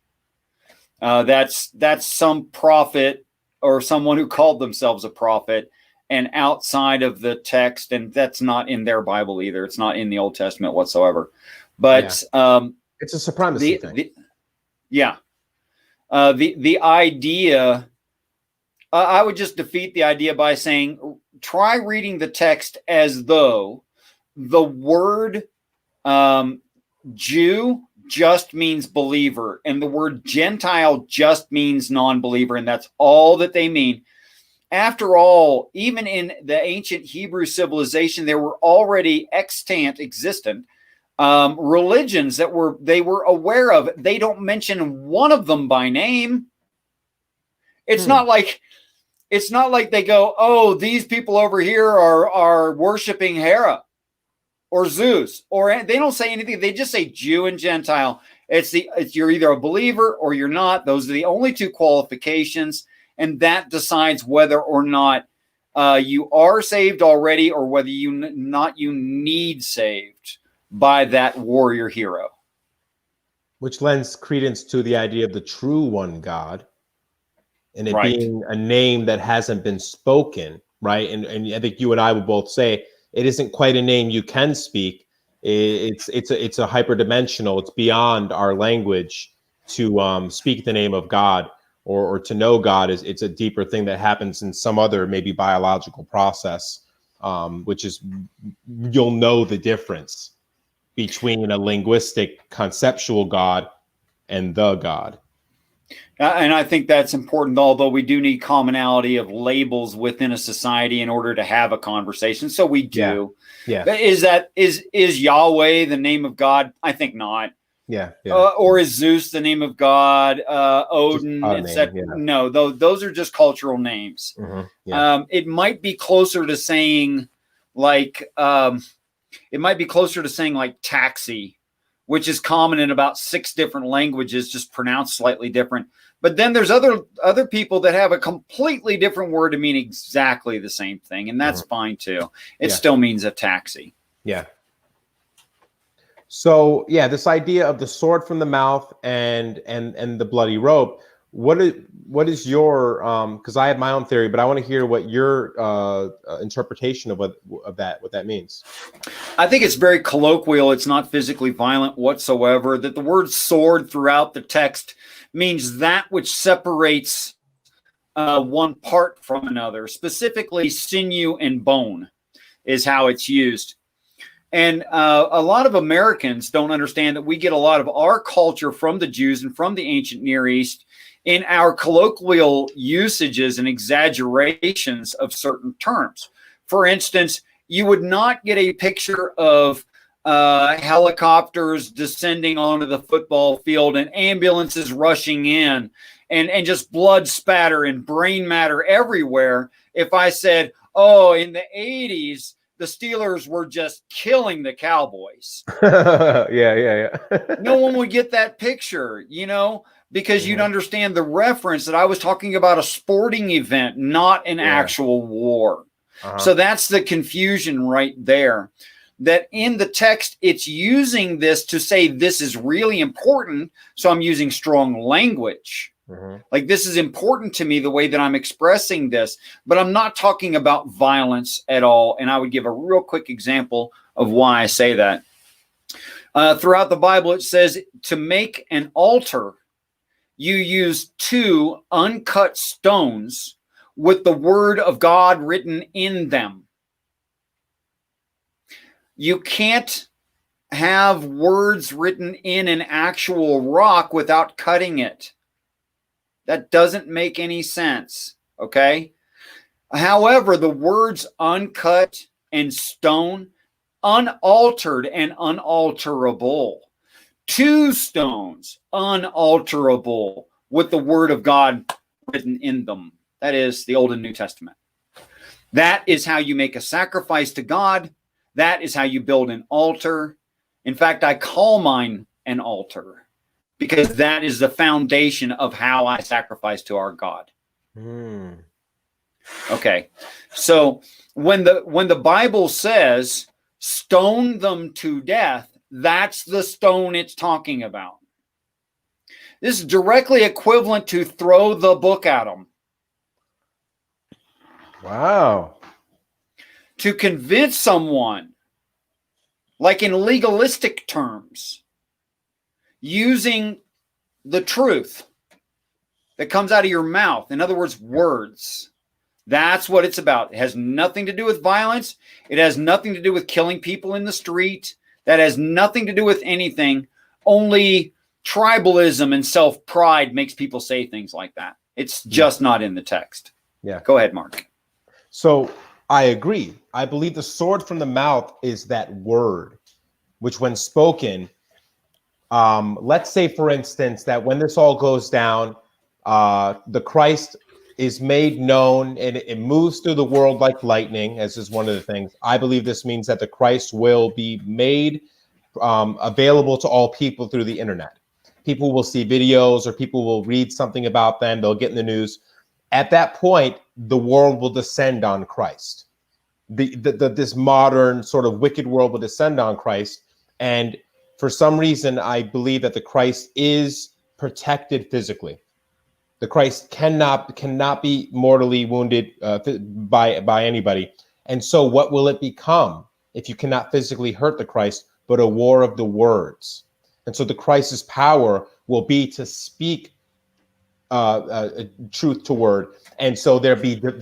That's some prophet or someone who called themselves a prophet and outside of the text, and that's not in their Bible either. It's not in the Old Testament whatsoever. But it's a supremacy thing. The idea. I would just defeat the idea by saying, try reading the text as though the word Jew just means believer, and the word Gentile just means non-believer, and that's all that they mean. After all, even in the ancient Hebrew civilization, there were already existent religions that they were aware of. They don't mention one of them by name. It's not like they go, oh, these people over here are worshiping Hera or Zeus, or they don't say anything. They just say Jew and Gentile. You're either a believer or you're not. Those are the only two qualifications, and that decides whether or not you are saved already or whether you need saved by that warrior hero. Which lends credence to the idea of the true one God. And it being a name that hasn't been spoken, right? And I think you and I would both say it isn't quite a name you can speak. It's a hyperdimensional. It's beyond our language to speak the name of God or to know God. It's a deeper thing that happens in some other maybe biological process, which is you'll know the difference between a linguistic conceptual God and the God. And I think that's important, although we do need commonality of labels within a society in order to have a conversation. So we do. Yeah. Is Yahweh the name of God? I think not. Yeah. Or is Zeus the name of God? Odin, etc. Yeah. No, those are just cultural names. Mm-hmm. Yeah. It might be closer to saying like taxi, which is common in about 6 different languages, just pronounced slightly different. But then there's other people that have a completely different word to mean exactly the same thing, and that's fine too. It still means a taxi. Yeah. So yeah, this idea of the sword from the mouth and the bloody rope. What is your because I have my own theory, but I want to hear what your interpretation of what that means. I think it's very colloquial. It's not physically violent whatsoever. That the word sword throughout the text means that which separates one part from another, specifically sinew and bone is how it's used. And a lot of Americans don't understand that we get a lot of our culture from the Jews and from the ancient Near East in our colloquial usages and exaggerations of certain terms. For instance, you would not get a picture of helicopters descending onto the football field and ambulances rushing in and just blood spatter and brain matter everywhere if I said, oh, in the 80s, the Steelers were just killing the Cowboys. Yeah. No one would get that picture, because you'd understand the reference that I was talking about a sporting event, not an actual war. So that's the confusion right there. That in the text, it's using this to say this is really important. So I'm using strong language. Like this is important to me, the way that I'm expressing this, but I'm not talking about violence at all. And I would give a real quick example of why I say that. Throughout the Bible, it says to make an altar, you use 2 uncut stones with the word of God written in them. You can't have words written in an actual rock without cutting it. That doesn't make any sense, okay? However, the words uncut and stone, unaltered and unalterable. 2 stones, unalterable, with the word of God written in them. That is the Old and New Testament. That is how you make a sacrifice to God. That is how you build an altar. In fact, I call mine an altar because that is the foundation of how I sacrifice to our God. Okay. So when the Bible says stone them to death, that's the stone it's talking about. This is directly equivalent to throw the book at them. Wow. To convince someone, like in legalistic terms, using the truth that comes out of your mouth. In other words, words. That's what it's about. It has nothing to do with violence. It has nothing to do with killing people in the street. That has nothing to do with anything. Only tribalism and self-pride makes people say things like that. It's just not in the text. Yeah. Go ahead, Mark. So I agree. I believe the sword from the mouth is that word, which when spoken, let's say, for instance, that when this all goes down, the Christ is made known and it moves through the world like lightning, as is one of the things. I believe this means that the Christ will be made available to all people through the internet. People will see videos or people will read something about them. They'll get in the news. At that point, the world will descend on Christ. This modern sort of wicked world will descend on Christ. And for some reason, I believe that the Christ is protected physically. The Christ cannot be mortally wounded by anybody. And so what will it become if you cannot physically hurt the Christ, but a war of the words? And so the Christ's power will be to speak truth to word. And so there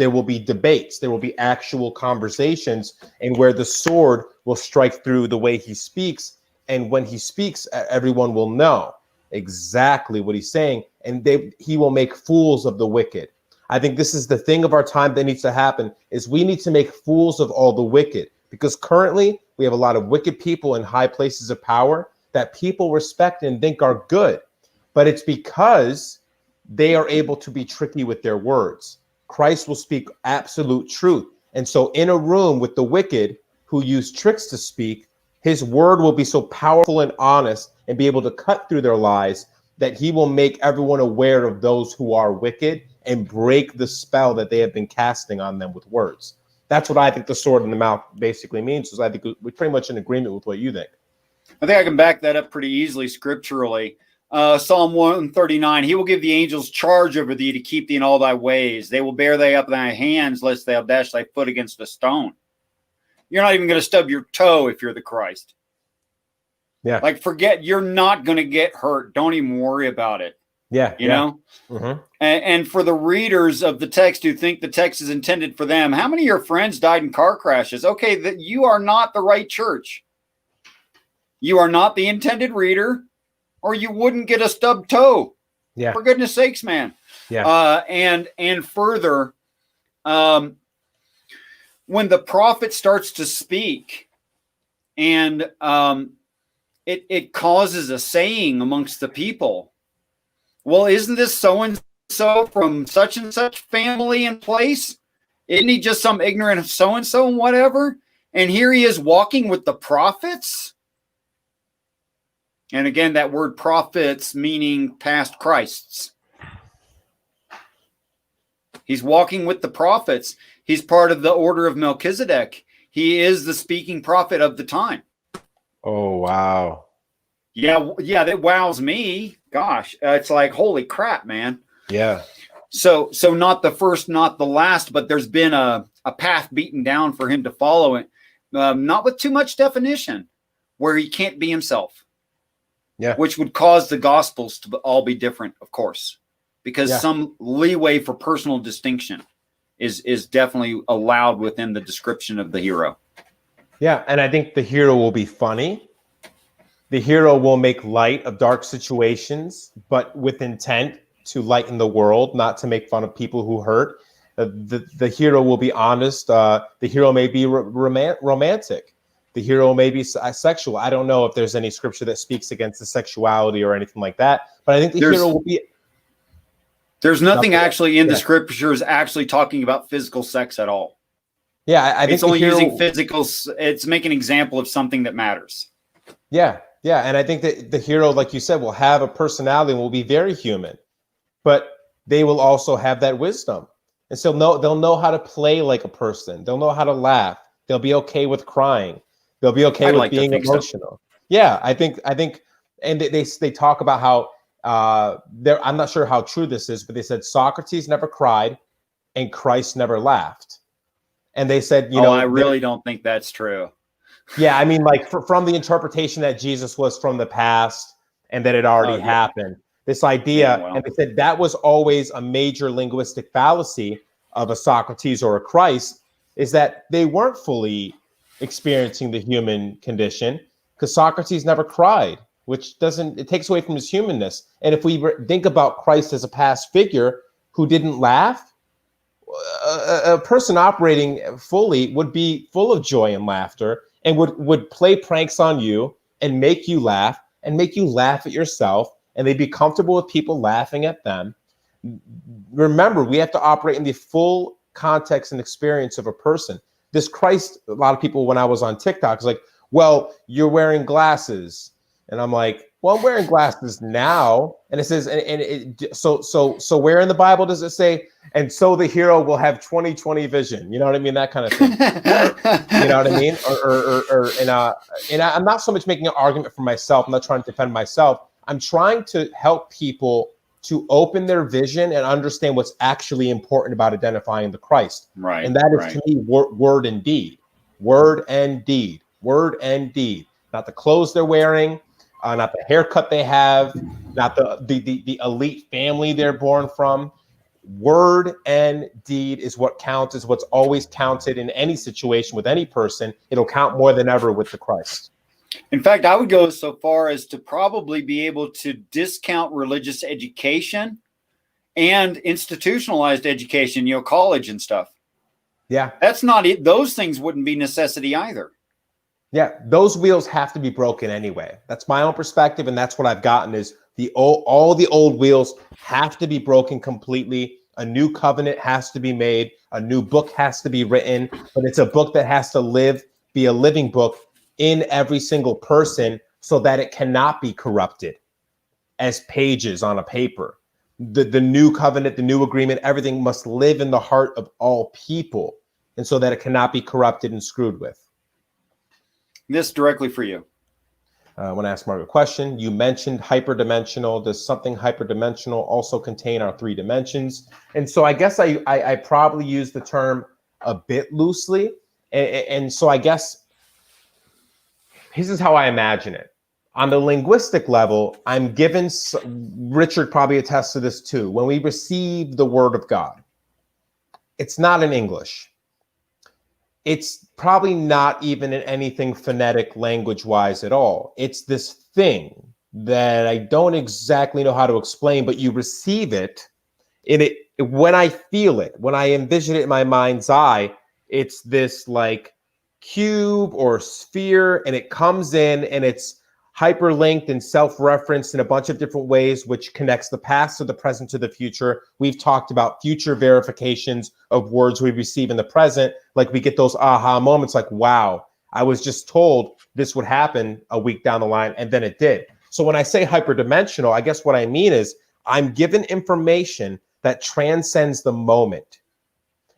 will be debates. There will be actual conversations, and where the sword will strike through the way he speaks. And when he speaks, everyone will know exactly what he's saying. and he will make fools of the wicked. I think this is the thing of our time that needs to happen, is we need to make fools of all the wicked, because currently we have a lot of wicked people in high places of power that people respect and think are good, but it's because they are able to be tricky with their words. Christ will speak absolute truth. And so in a room with the wicked who use tricks to speak, his word will be so powerful and honest and be able to cut through their lies that he will make everyone aware of those who are wicked and break the spell that they have been casting on them with words. That's what I think the sword in the mouth basically means. So I think we're pretty much in agreement with what you think. I think I can back that up pretty easily scripturally. Psalm 139, he will give the angels charge over thee to keep thee in all thy ways. They will bear thee up in thy hands, lest thou dash thy foot against a stone. You're not even going to stub your toe if you're the Christ. Yeah. Like, forget, you're not going to get hurt. Don't even worry about it. Yeah. You know? Mm-hmm. And for the readers of the text who think the text is intended for them, how many of your friends died in car crashes? Okay, that you are not the right church. You are not the intended reader, or you wouldn't get a stubbed toe. Yeah. For goodness sakes, man. Yeah. And further, when the prophet starts to speak, and it causes a saying amongst the people. Well, isn't this so and so from such and such family and place? Isn't he just some ignorant so and so and whatever? And here he is walking with the prophets. And again, that word prophets meaning past Christs. He's walking with the prophets. He's part of the order of Melchizedek. He is the speaking prophet of the time. Oh, wow. Yeah, that wows me. Gosh, it's like, holy crap, man. Yeah. So not the first, not the last, but there's been a path beaten down for him to follow it. Not with too much definition, where he can't be himself. Yeah. Which would cause the Gospels to all be different, of course, because some leeway for personal distinction is definitely allowed within the description of the hero. Yeah, and I think the hero will be funny. The hero will make light of dark situations, but with intent to lighten the world, not to make fun of people who hurt. The hero will be honest. The hero may be romantic. The hero may be sexual. I don't know if there's any scripture that speaks against the sexuality or anything like that, but I think the hero will be... There's nothing actually in the scriptures actually talking about physical sex at all. Yeah, I think it's only using physical. It's making an example of something that matters. Yeah, and I think that the hero, like you said, will have a personality and will be very human, but they will also have that wisdom, and so they'll know how to play like a person. They'll know how to laugh. They'll be okay with crying. They'll be okay with being emotional. So. Yeah, I think, and they talk about how I'm not sure how true this is, but they said Socrates never cried, and Christ never laughed. And they said, I really don't think that's true. Yeah, I mean, like from the interpretation that Jesus was from the past and that it already happened, this idea, and they said that was always a major linguistic fallacy of a Socrates or a Christ, is that they weren't fully experiencing the human condition, because Socrates never cried, which it takes away from his humanness. And if we think about Christ as a past figure who didn't laugh, a person operating fully would be full of joy and laughter and would play pranks on you and make you laugh at yourself, and they'd be comfortable with people laughing at them. Remember, we have to operate in the full context and experience of a person. This Christ, a lot of people, when I was on TikTok, is like, well, you're wearing glasses. And I'm like, well, I'm wearing glasses now. And it says, so where in the Bible does it say, and so the hero will have 20/20 vision? You know what I mean? That kind of thing. You know what I mean? And I'm not so much making an argument for myself. I'm not trying to defend myself. I'm trying to help people to open their vision and understand what's actually important about identifying the Christ. Right. And that is to me word and deed. Word and deed. Word and deed. Not the clothes they're wearing, not the haircut they have, not the elite family they're born from. Word and deed is what counts, is what's always counted in any situation with any person. It'll count more than ever with the Christ. In fact, I would go so far as to probably be able to discount religious education and institutionalized education, college and stuff. Yeah. That's not it. Those things wouldn't be necessity either. Yeah, those wheels have to be broken anyway. That's my own perspective, and that's what I've gotten is all the old wheels have to be broken completely. A new covenant has to be made. A new book has to be written, but it's a book that has to be a living book in every single person so that it cannot be corrupted as pages on a paper. The new covenant, the new agreement, everything must live in the heart of all people, and so that it cannot be corrupted and screwed with. This directly for you. I want to ask Mark a question. You mentioned hyperdimensional. Does something hyperdimensional also contain our 3 dimensions? And so I guess I probably use the term a bit loosely. And so I guess this is how I imagine it. On the linguistic level, I'm given, Richard probably attests to this too, when we receive the word of God, it's not in English. It's probably not even in anything phonetic language-wise at all. It's this thing that I don't exactly know how to explain, but you receive it, when I feel it, when I envision it in my mind's eye, it's this like cube or sphere, and it comes in and it's hyperlinked and self-referenced in a bunch of different ways, which connects the past to the present to the future. We've talked about future verifications of words we receive in the present. Like we get those aha moments like, wow, I was just told this would happen a week down the line, and then it did. So when I say hyperdimensional, I guess what I mean is I'm given information that transcends the moment.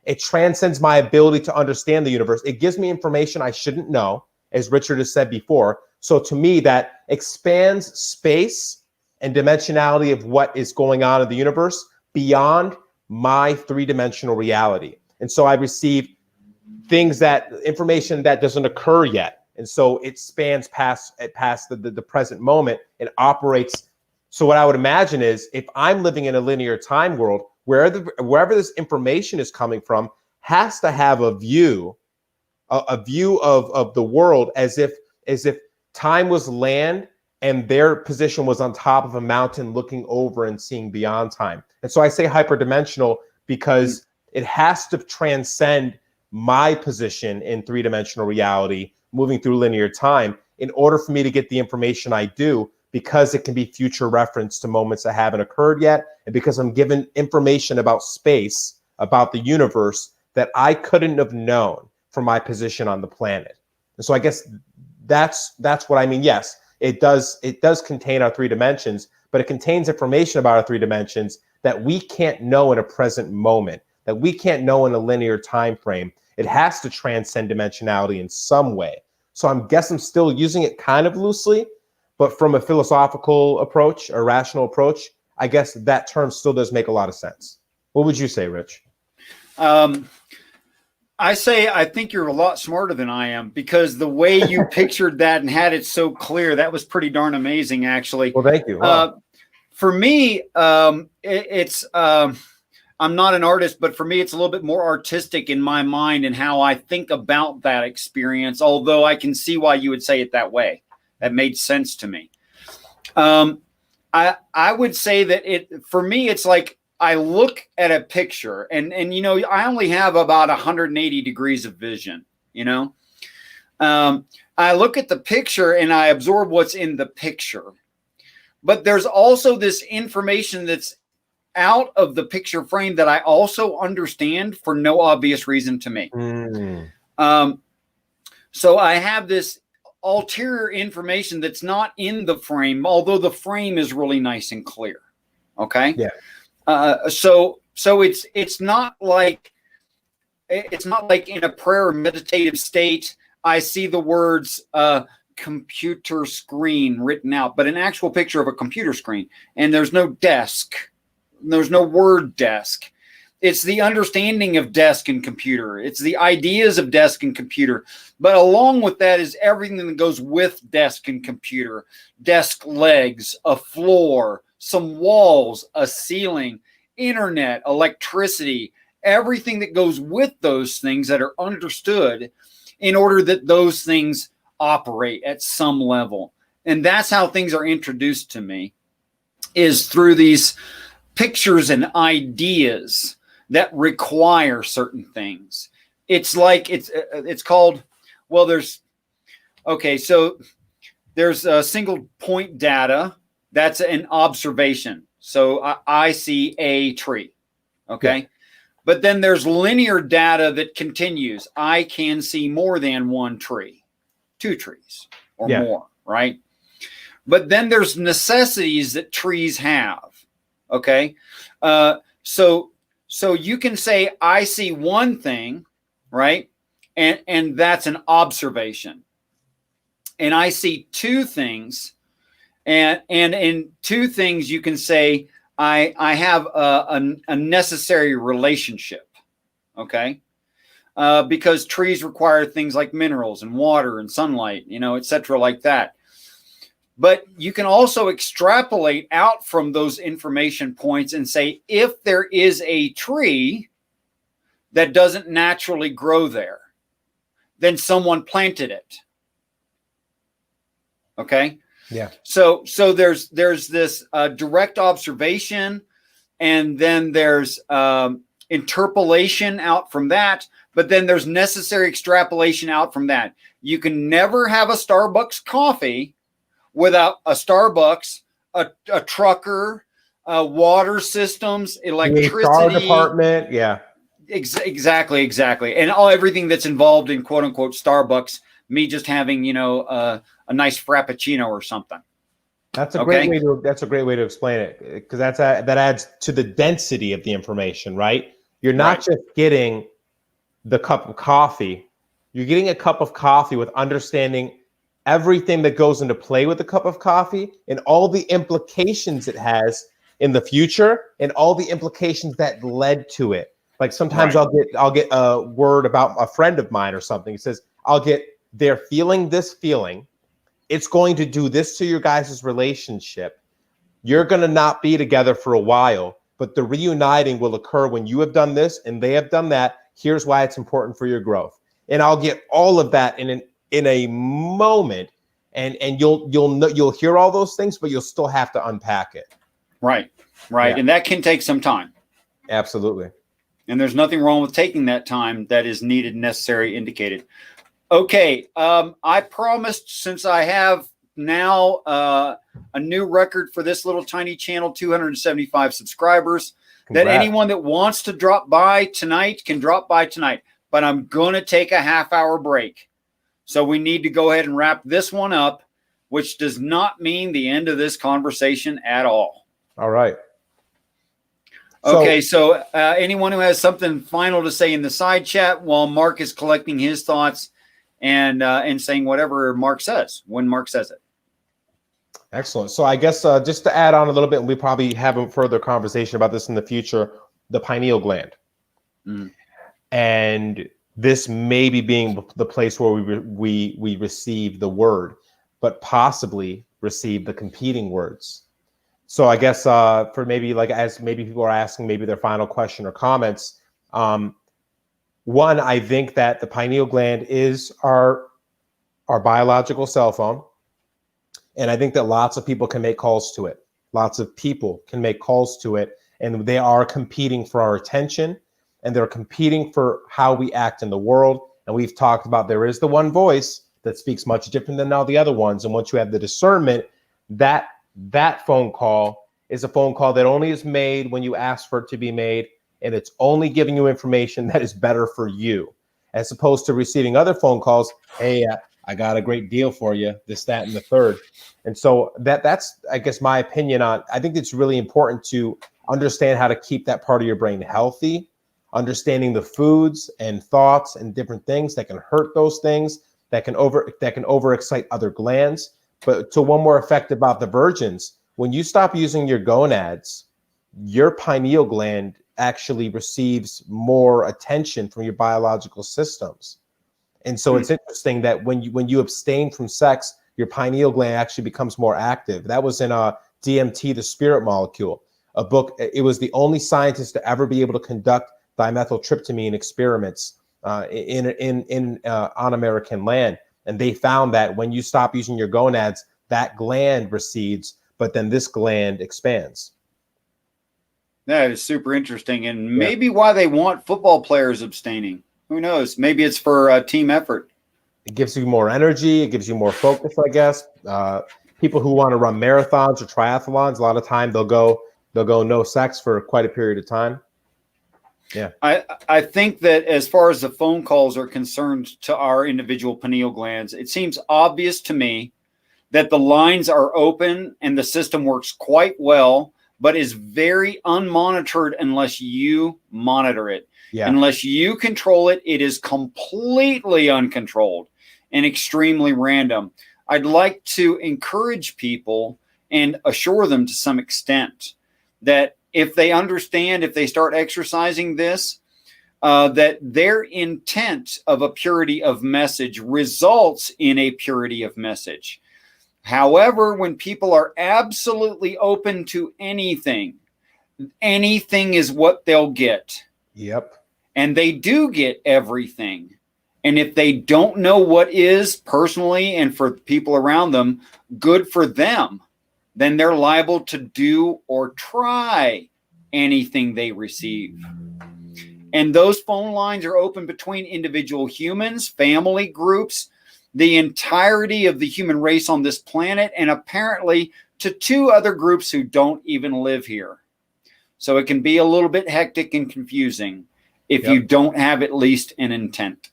It transcends my ability to understand the universe. It gives me information I shouldn't know, as Richard has said before. So to me, that expands space and dimensionality of what is going on in the universe beyond my 3-dimensional reality. And so I receive information that doesn't occur yet. And so it spans past the present moment and operates. So what I would imagine is if I'm living in a linear time world, wherever this information is coming from has to have a view of the world as if time was land and their position was on top of a mountain looking over and seeing beyond time. And so I say hyperdimensional because it has to transcend my position in 3-dimensional reality, moving through linear time, in order for me to get the information I do, because it can be future reference to moments that haven't occurred yet, and because I'm given information about space, about the universe, that I couldn't have known from my position on the planet. And so I guess that's what I mean. Yes, it does contain our 3 dimensions, but it contains information about our 3 dimensions that we can't know in a present moment, that we can't know in a linear time frame. It has to transcend dimensionality in some way. So I guess I'm still using it kind of loosely, but from a philosophical approach, a rational approach, I guess that term still does make a lot of sense. What would you say, Rich? I think you're a lot smarter than I am, because the way you pictured that and had it so clear, that was pretty darn amazing, actually. Well, thank you. Wow. For me, it's I'm not an artist, but for me, it's a little bit more artistic in my mind and how I think about that experience, although I can see why you would say it that way. That made sense to me. I would say that for me, it's like I look at a picture and I only have about 180 degrees of vision, I look at the picture and I absorb what's in the picture. But there's also this information that's out of the picture frame that I also understand for no obvious reason to me. So I have this ulterior information that's not in the frame, although the frame is really nice and clear. Okay. Yeah. So it's not like in a prayer or meditative state, I see the words computer screen written out, but an actual picture of a computer screen, and there's no desk. There's no word desk. It's the understanding of desk and computer. It's the ideas of desk and computer. But along with that is everything that goes with desk and computer. Desk legs, a floor, some walls, a ceiling, internet, electricity, everything that goes with those things that are understood in order that those things operate at some level. And that's how things are introduced to me, is through these pictures and ideas that require certain things. It's like it's called, well, there's a single point data. That's an observation. So I see a tree. Okay. Yeah. But then there's linear data that continues. I can see more than one tree, two trees or more, right? But then there's necessities that trees have. Okay. So you can say, I see one thing, right? And that's an observation. And I see two things. And in two things, you can say, I have a necessary relationship, okay? Because trees require things like minerals and water and sunlight, et cetera, like that. But you can also extrapolate out from those information points and say, if there is a tree that doesn't naturally grow there, then someone planted it, okay? Yeah. So there's this direct observation, and then there's interpolation out from that, but then there's necessary extrapolation out from that. You can never have a Starbucks coffee without a Starbucks, a trucker, water systems, electricity, the HR department. Yeah. Exactly. And everything that's involved in quote unquote Starbucks, me just having, a nice frappuccino or something. That's a great way to explain it, because that adds to the density of the information, right? You're not just getting the cup of coffee. You're getting a cup of coffee with understanding everything that goes into play with the cup of coffee and all the implications it has in the future and all the implications that led to it. Like sometimes I'll get a word about a friend of mine or something. It says, they're feeling this feeling. It's going to do this to your guys' relationship. You're going to not be together for a while, but the reuniting will occur when you have done this and they have done that. Here's why it's important for your growth. And I'll get all of that in a moment, and you'll hear all those things, but you'll still have to unpack it. Right. Yeah. And that can take some time. Absolutely. And there's nothing wrong with taking that time that is needed, necessary, indicated. Okay, I promised, since I have now a new record for this little tiny channel, 275 subscribers, Congrats. That anyone that wants to drop by tonight can drop by tonight. But I'm going to take a half-hour break. So we need to go ahead and wrap this one up, which does not mean the end of this conversation at all. All right. Okay, so anyone who has something final to say in the side chat while Mark is collecting his thoughts and saying whatever Mark says when Mark says it. Excellent. So I guess just to add on a little bit, and we probably have a further conversation about this in the future, the pineal gland. Mm. And this maybe being the place where we receive the word, but possibly receive the competing words. So I guess for maybe as maybe people are asking maybe their final question or comments, one, I think that the pineal gland is our biological cell phone. And I think that lots of people can make calls to it. Lots of people can make calls to it, and they are competing for our attention, and they're competing for how we act in the world. And we've talked about there is the one voice that speaks much different than all the other ones. And once you have the discernment, that phone call is a phone call that only is made when you ask for it to be made. And it's only giving you information that is better for you, as opposed to receiving other phone calls. Hey, I got a great deal for you, this, that, and the third. And so that's, I guess, my opinion on, I think it's really important to understand how to keep that part of your brain healthy, understanding the foods and thoughts and different things that can hurt those things, that can overexcite other glands. But to one more effect about the virgins, when you stop using your gonads, your pineal gland actually receives more attention from your biological systems. And so it's interesting that when you abstain from sex, your pineal gland actually becomes more active. That was in DMT, the spirit molecule, a book. It was the only scientist to ever be able to conduct dimethyltryptamine experiments on American land. And they found that when you stop using your gonads, that gland recedes, but then this gland expands. That is super interesting, and Yeah. maybe why they want football players abstaining. Who knows? Maybe it's for a team effort. It gives you more energy. It gives you more focus, I guess. People who want to run marathons or triathlons, a lot of time they'll go no sex for quite a period of time. Yeah. I think that as far as the phone calls are concerned to our individual pineal glands, it seems obvious to me that the lines are open and the system works quite well, but is very unmonitored unless you monitor it. Yeah. Unless you control it, it is completely uncontrolled and extremely random. I'd like to encourage people and assure them to some extent that if they understand, if they start exercising this, that their intent of a purity of message results in a purity of message. However, when people are absolutely open to anything, anything is what they'll get. Yep. And they do get everything. And if they don't know what is personally and for people around them good for them, then they're liable to do or try anything they receive. And those phone lines are open between individual humans, family groups, the entirety of the human race on this planet, and apparently to 2 other groups who don't even live here. So it can be a little bit hectic and confusing if you don't have at least an intent.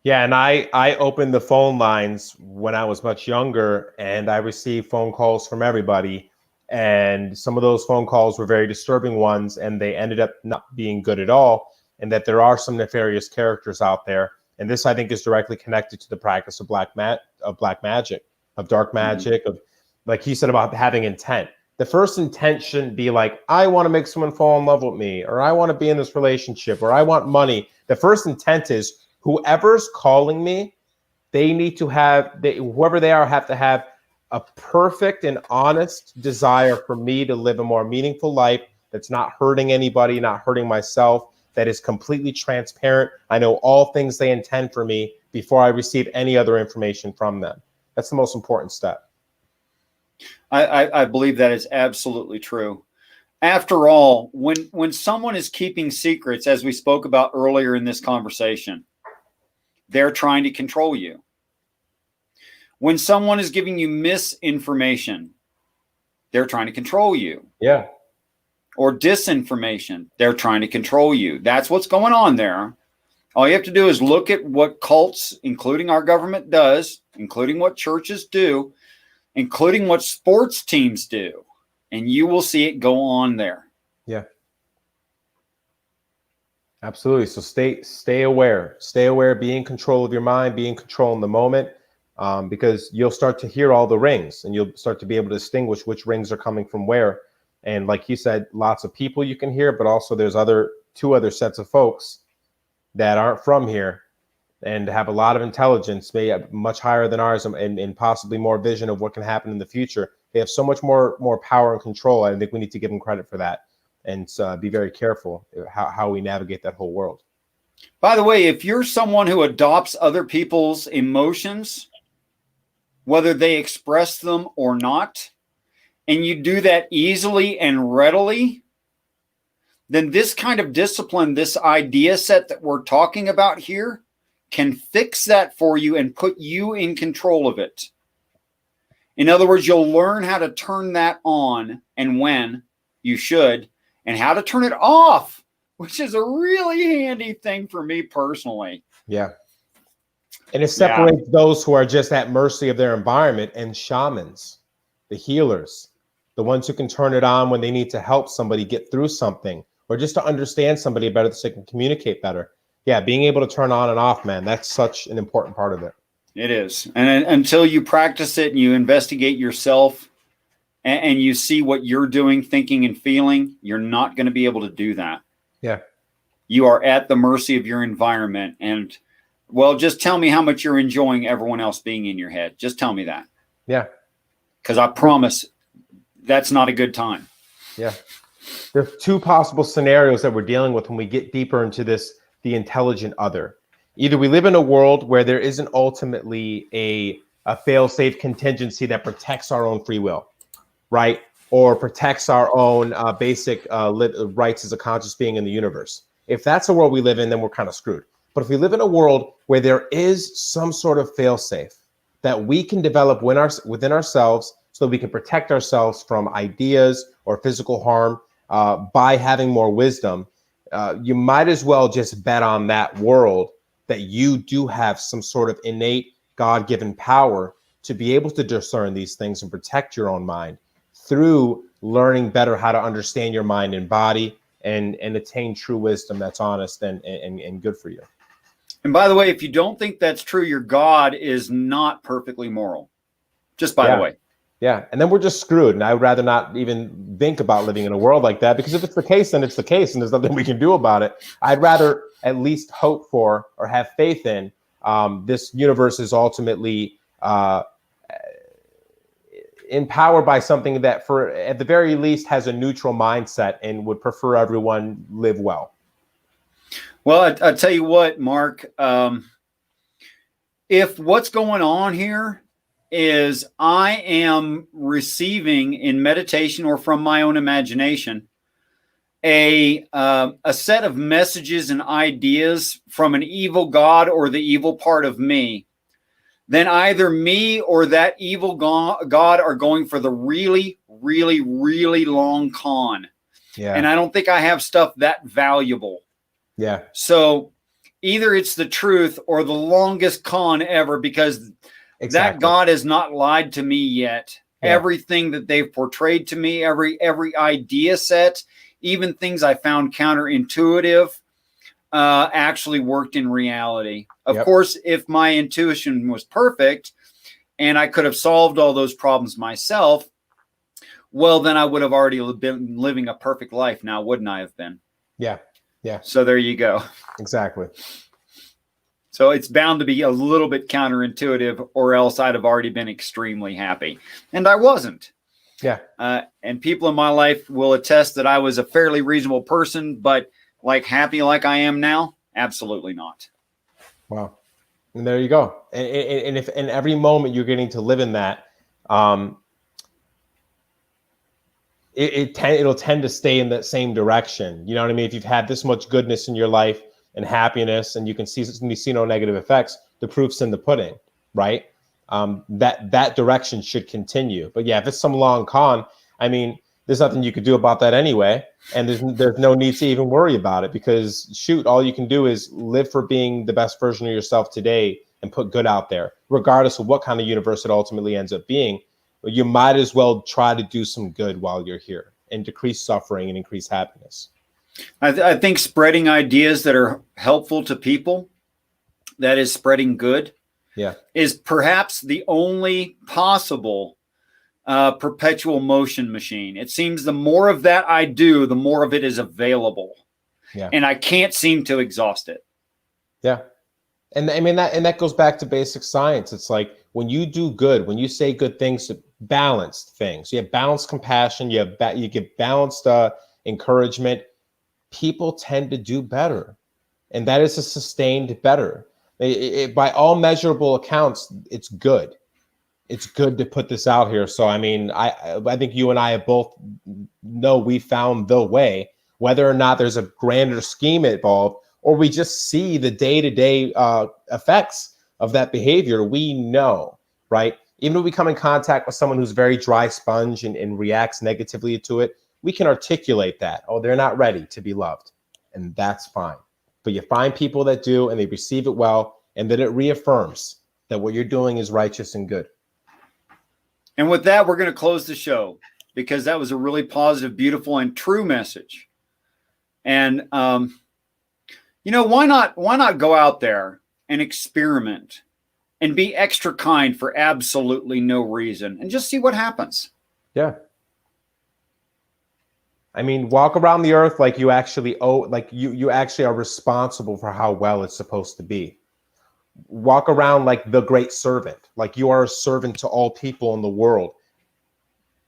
Yeah, and I opened the phone lines when I was much younger, and I received phone calls from everybody. And some of those phone calls were very disturbing ones, and they ended up not being good at all, and that there are some nefarious characters out there. And this, I think, is directly connected to the practice of black magic, of dark magic, of, like he said, about having intent. The first intent shouldn't be like, I want to make someone fall in love with me, or I want to be in this relationship, or I want money. The first intent is whoever's calling me, they need to have, whoever they are, have to have a perfect and honest desire for me to live a more meaningful life that's not hurting anybody, not hurting myself, that is completely transparent. I know all things they intend for me before I receive any other information from them. That's the most important step. I believe that is absolutely true. After all, when someone is keeping secrets, as we spoke about earlier in this conversation, they're trying to control you. When someone is giving you misinformation, they're trying to control you. Yeah. Or disinformation, they're trying to control you. That's what's going on there. All you have to do is look at what cults, including our government, does, including what churches do, including what sports teams do, and you will see it go on there. Yeah. Absolutely. So stay aware. Stay aware. Be in control of your mind. Be in control in the moment, because you'll start to hear all the rings, and you'll start to be able to distinguish which rings are coming from where. And like you said, lots of people you can hear, but also there's 2 other sets of folks that aren't from here and have a lot of intelligence, maybe much higher than ours, and possibly more vision of what can happen in the future. They have so much more power and control. I think we need to give them credit for that, and be very careful how we navigate that whole world. By the way, if you're someone who adopts other people's emotions, whether they express them or not, and you do that easily and readily, then this kind of discipline, this idea set that we're talking about here, can fix that for you and put you in control of it. In other words, you'll learn how to turn that on and when you should, and how to turn it off, which is a really handy thing for me personally. Yeah. And it separates those who are just at mercy of their environment and shamans, the healers, the ones who can turn it on when they need to help somebody get through something, or just to understand somebody better so they can communicate better. Yeah, being able to turn on and off, man, that's such an important part of it. It is. And until you practice it and you investigate yourself and you see what you're doing, thinking and feeling, you're not going to be able to do that. Yeah. You are at the mercy of your environment. And, well, just tell me how much you're enjoying everyone else being in your head. Just tell me that. Yeah. Because I promise that's not a good time. Yeah. There's 2 possible scenarios that we're dealing with when we get deeper into this, the intelligent other. Either we live in a world where there isn't ultimately a fail-safe contingency that protects our own free will, right? Or protects our own basic rights as a conscious being in the universe. If that's the world we live in, then we're kind of screwed. But if we live in a world where there is some sort of fail-safe that we can develop within ourselves so that we can protect ourselves from ideas or physical harm by having more wisdom, you might as well just bet on that world that you do have some sort of innate God-given power to be able to discern these things and protect your own mind through learning better how to understand your mind and body and attain true wisdom that's honest and good for you. And by the way, if you don't think that's true, your God is not perfectly moral. Just by the way. Yeah. And then we're just screwed. And I would rather not even think about living in a world like that, because if it's the case, then it's the case and there's nothing we can do about it. I'd rather at least hope for or have faith in this universe is ultimately empowered by something that, for at the very least, has a neutral mindset and would prefer everyone live well. Well, I tell you what, Mark, if what's going on here is I am receiving in meditation or from my own imagination a set of messages and ideas from an evil God or the evil part of me, then either me or that evil God are going for the really, really, really long con. Yeah. And I don't think I have stuff that valuable. Yeah. So either it's the truth or the longest con ever, because that God has not lied to me yet. Yeah. Everything that they've portrayed to me, every idea set, even things I found counterintuitive, actually worked in reality. Of course, if my intuition was perfect and I could have solved all those problems myself, well, then I would have already been living a perfect life now, wouldn't I have been? Yeah. Yeah. So there you go. Exactly. So it's bound to be a little bit counterintuitive, or else I'd have already been extremely happy. And I wasn't. Yeah. And people in my life will attest that I was a fairly reasonable person, but like happy like I am now, absolutely not. Wow. And there you go. And if in every moment you're getting to live in that, it'll tend to stay in that same direction. You know what I mean? If you've had this much goodness in your life and happiness, and you can see no negative effects, the proof's in the pudding, right? That direction should continue. But yeah, if it's some long con, I mean, there's nothing you could do about that anyway, and there's no need to even worry about it, because shoot, all you can do is live for being the best version of yourself today and put good out there, regardless of what kind of universe it ultimately ends up being. But you might as well try to do some good while you're here and decrease suffering and increase happiness. I think spreading ideas that are helpful to people, that is spreading good, is perhaps the only possible perpetual motion machine. It seems the more of that I do, the more of it is available. Yeah. And I can't seem to exhaust it. Yeah. And I mean, that goes back to basic science. It's like when you do good, when you say good things, balanced things, you have balanced compassion, you get balanced encouragement, people tend to do better. And that is a sustained better. By all measurable accounts, it's good. It's good to put this out here. So, I mean, I think you and I have both know we found the way, whether or not there's a grander scheme involved, or we just see the day-to-day effects of that behavior. We know, right? Even if we come in contact with someone who's very dry sponge and reacts negatively to it, we can articulate that. Oh, they're not ready to be loved. And that's fine. But you find people that do, and they receive it well, and then it reaffirms that what you're doing is righteous and good. And with that, we're going to close the show, because that was a really positive, beautiful, and true message. And, why not go out there and experiment and be extra kind for absolutely no reason and just see what happens? Yeah. I mean, walk around the earth like you actually you actually are responsible for how well it's supposed to be. Walk around like the great servant, like you are a servant to all people in the world.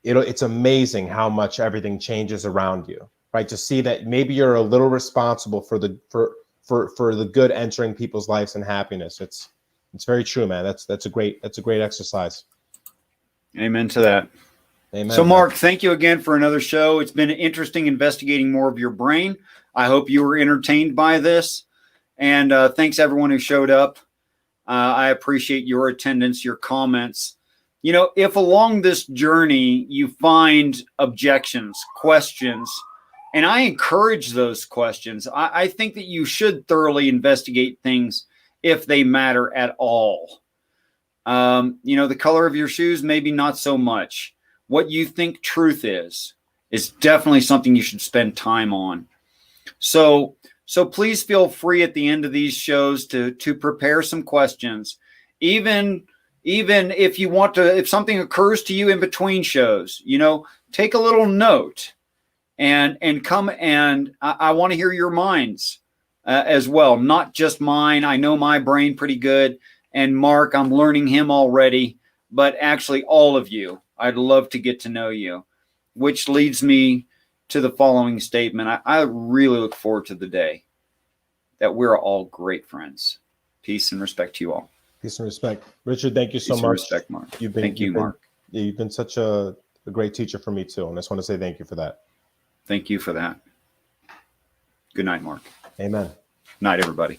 It's amazing how much everything changes around you, right? To see that maybe you're a little responsible for for the good entering people's lives and happiness. It's very true, man. That's a great exercise. Amen to that. Amen. So, Mark, thank you again for another show. It's been interesting investigating more of your brain. I hope you were entertained by this. And thanks, everyone who showed up. I appreciate your attendance, your comments. You know, if along this journey you find objections, questions, and I encourage those questions, I think that you should thoroughly investigate things if they matter at all. You know, the color of your shoes, maybe not so much. What you think truth is definitely something you should spend time on. So please feel free at the end of these shows to prepare some questions. Even if you want to, if something occurs to you in between shows, you know, take a little note and come, and I want to hear your minds as well, not just mine. I know my brain pretty good, and Mark, I'm learning him already, but actually all of you. I'd love to get to know you, which leads me to the following statement. I really look forward to the day that we're all great friends. Peace and respect to you all. Peace and respect. Richard, thank you so much. Respect, Mark. Thank you, Mark. You've been such a great teacher for me too. And I just want to say thank you for that. Thank you for that. Good night, Mark. Amen. Night, everybody.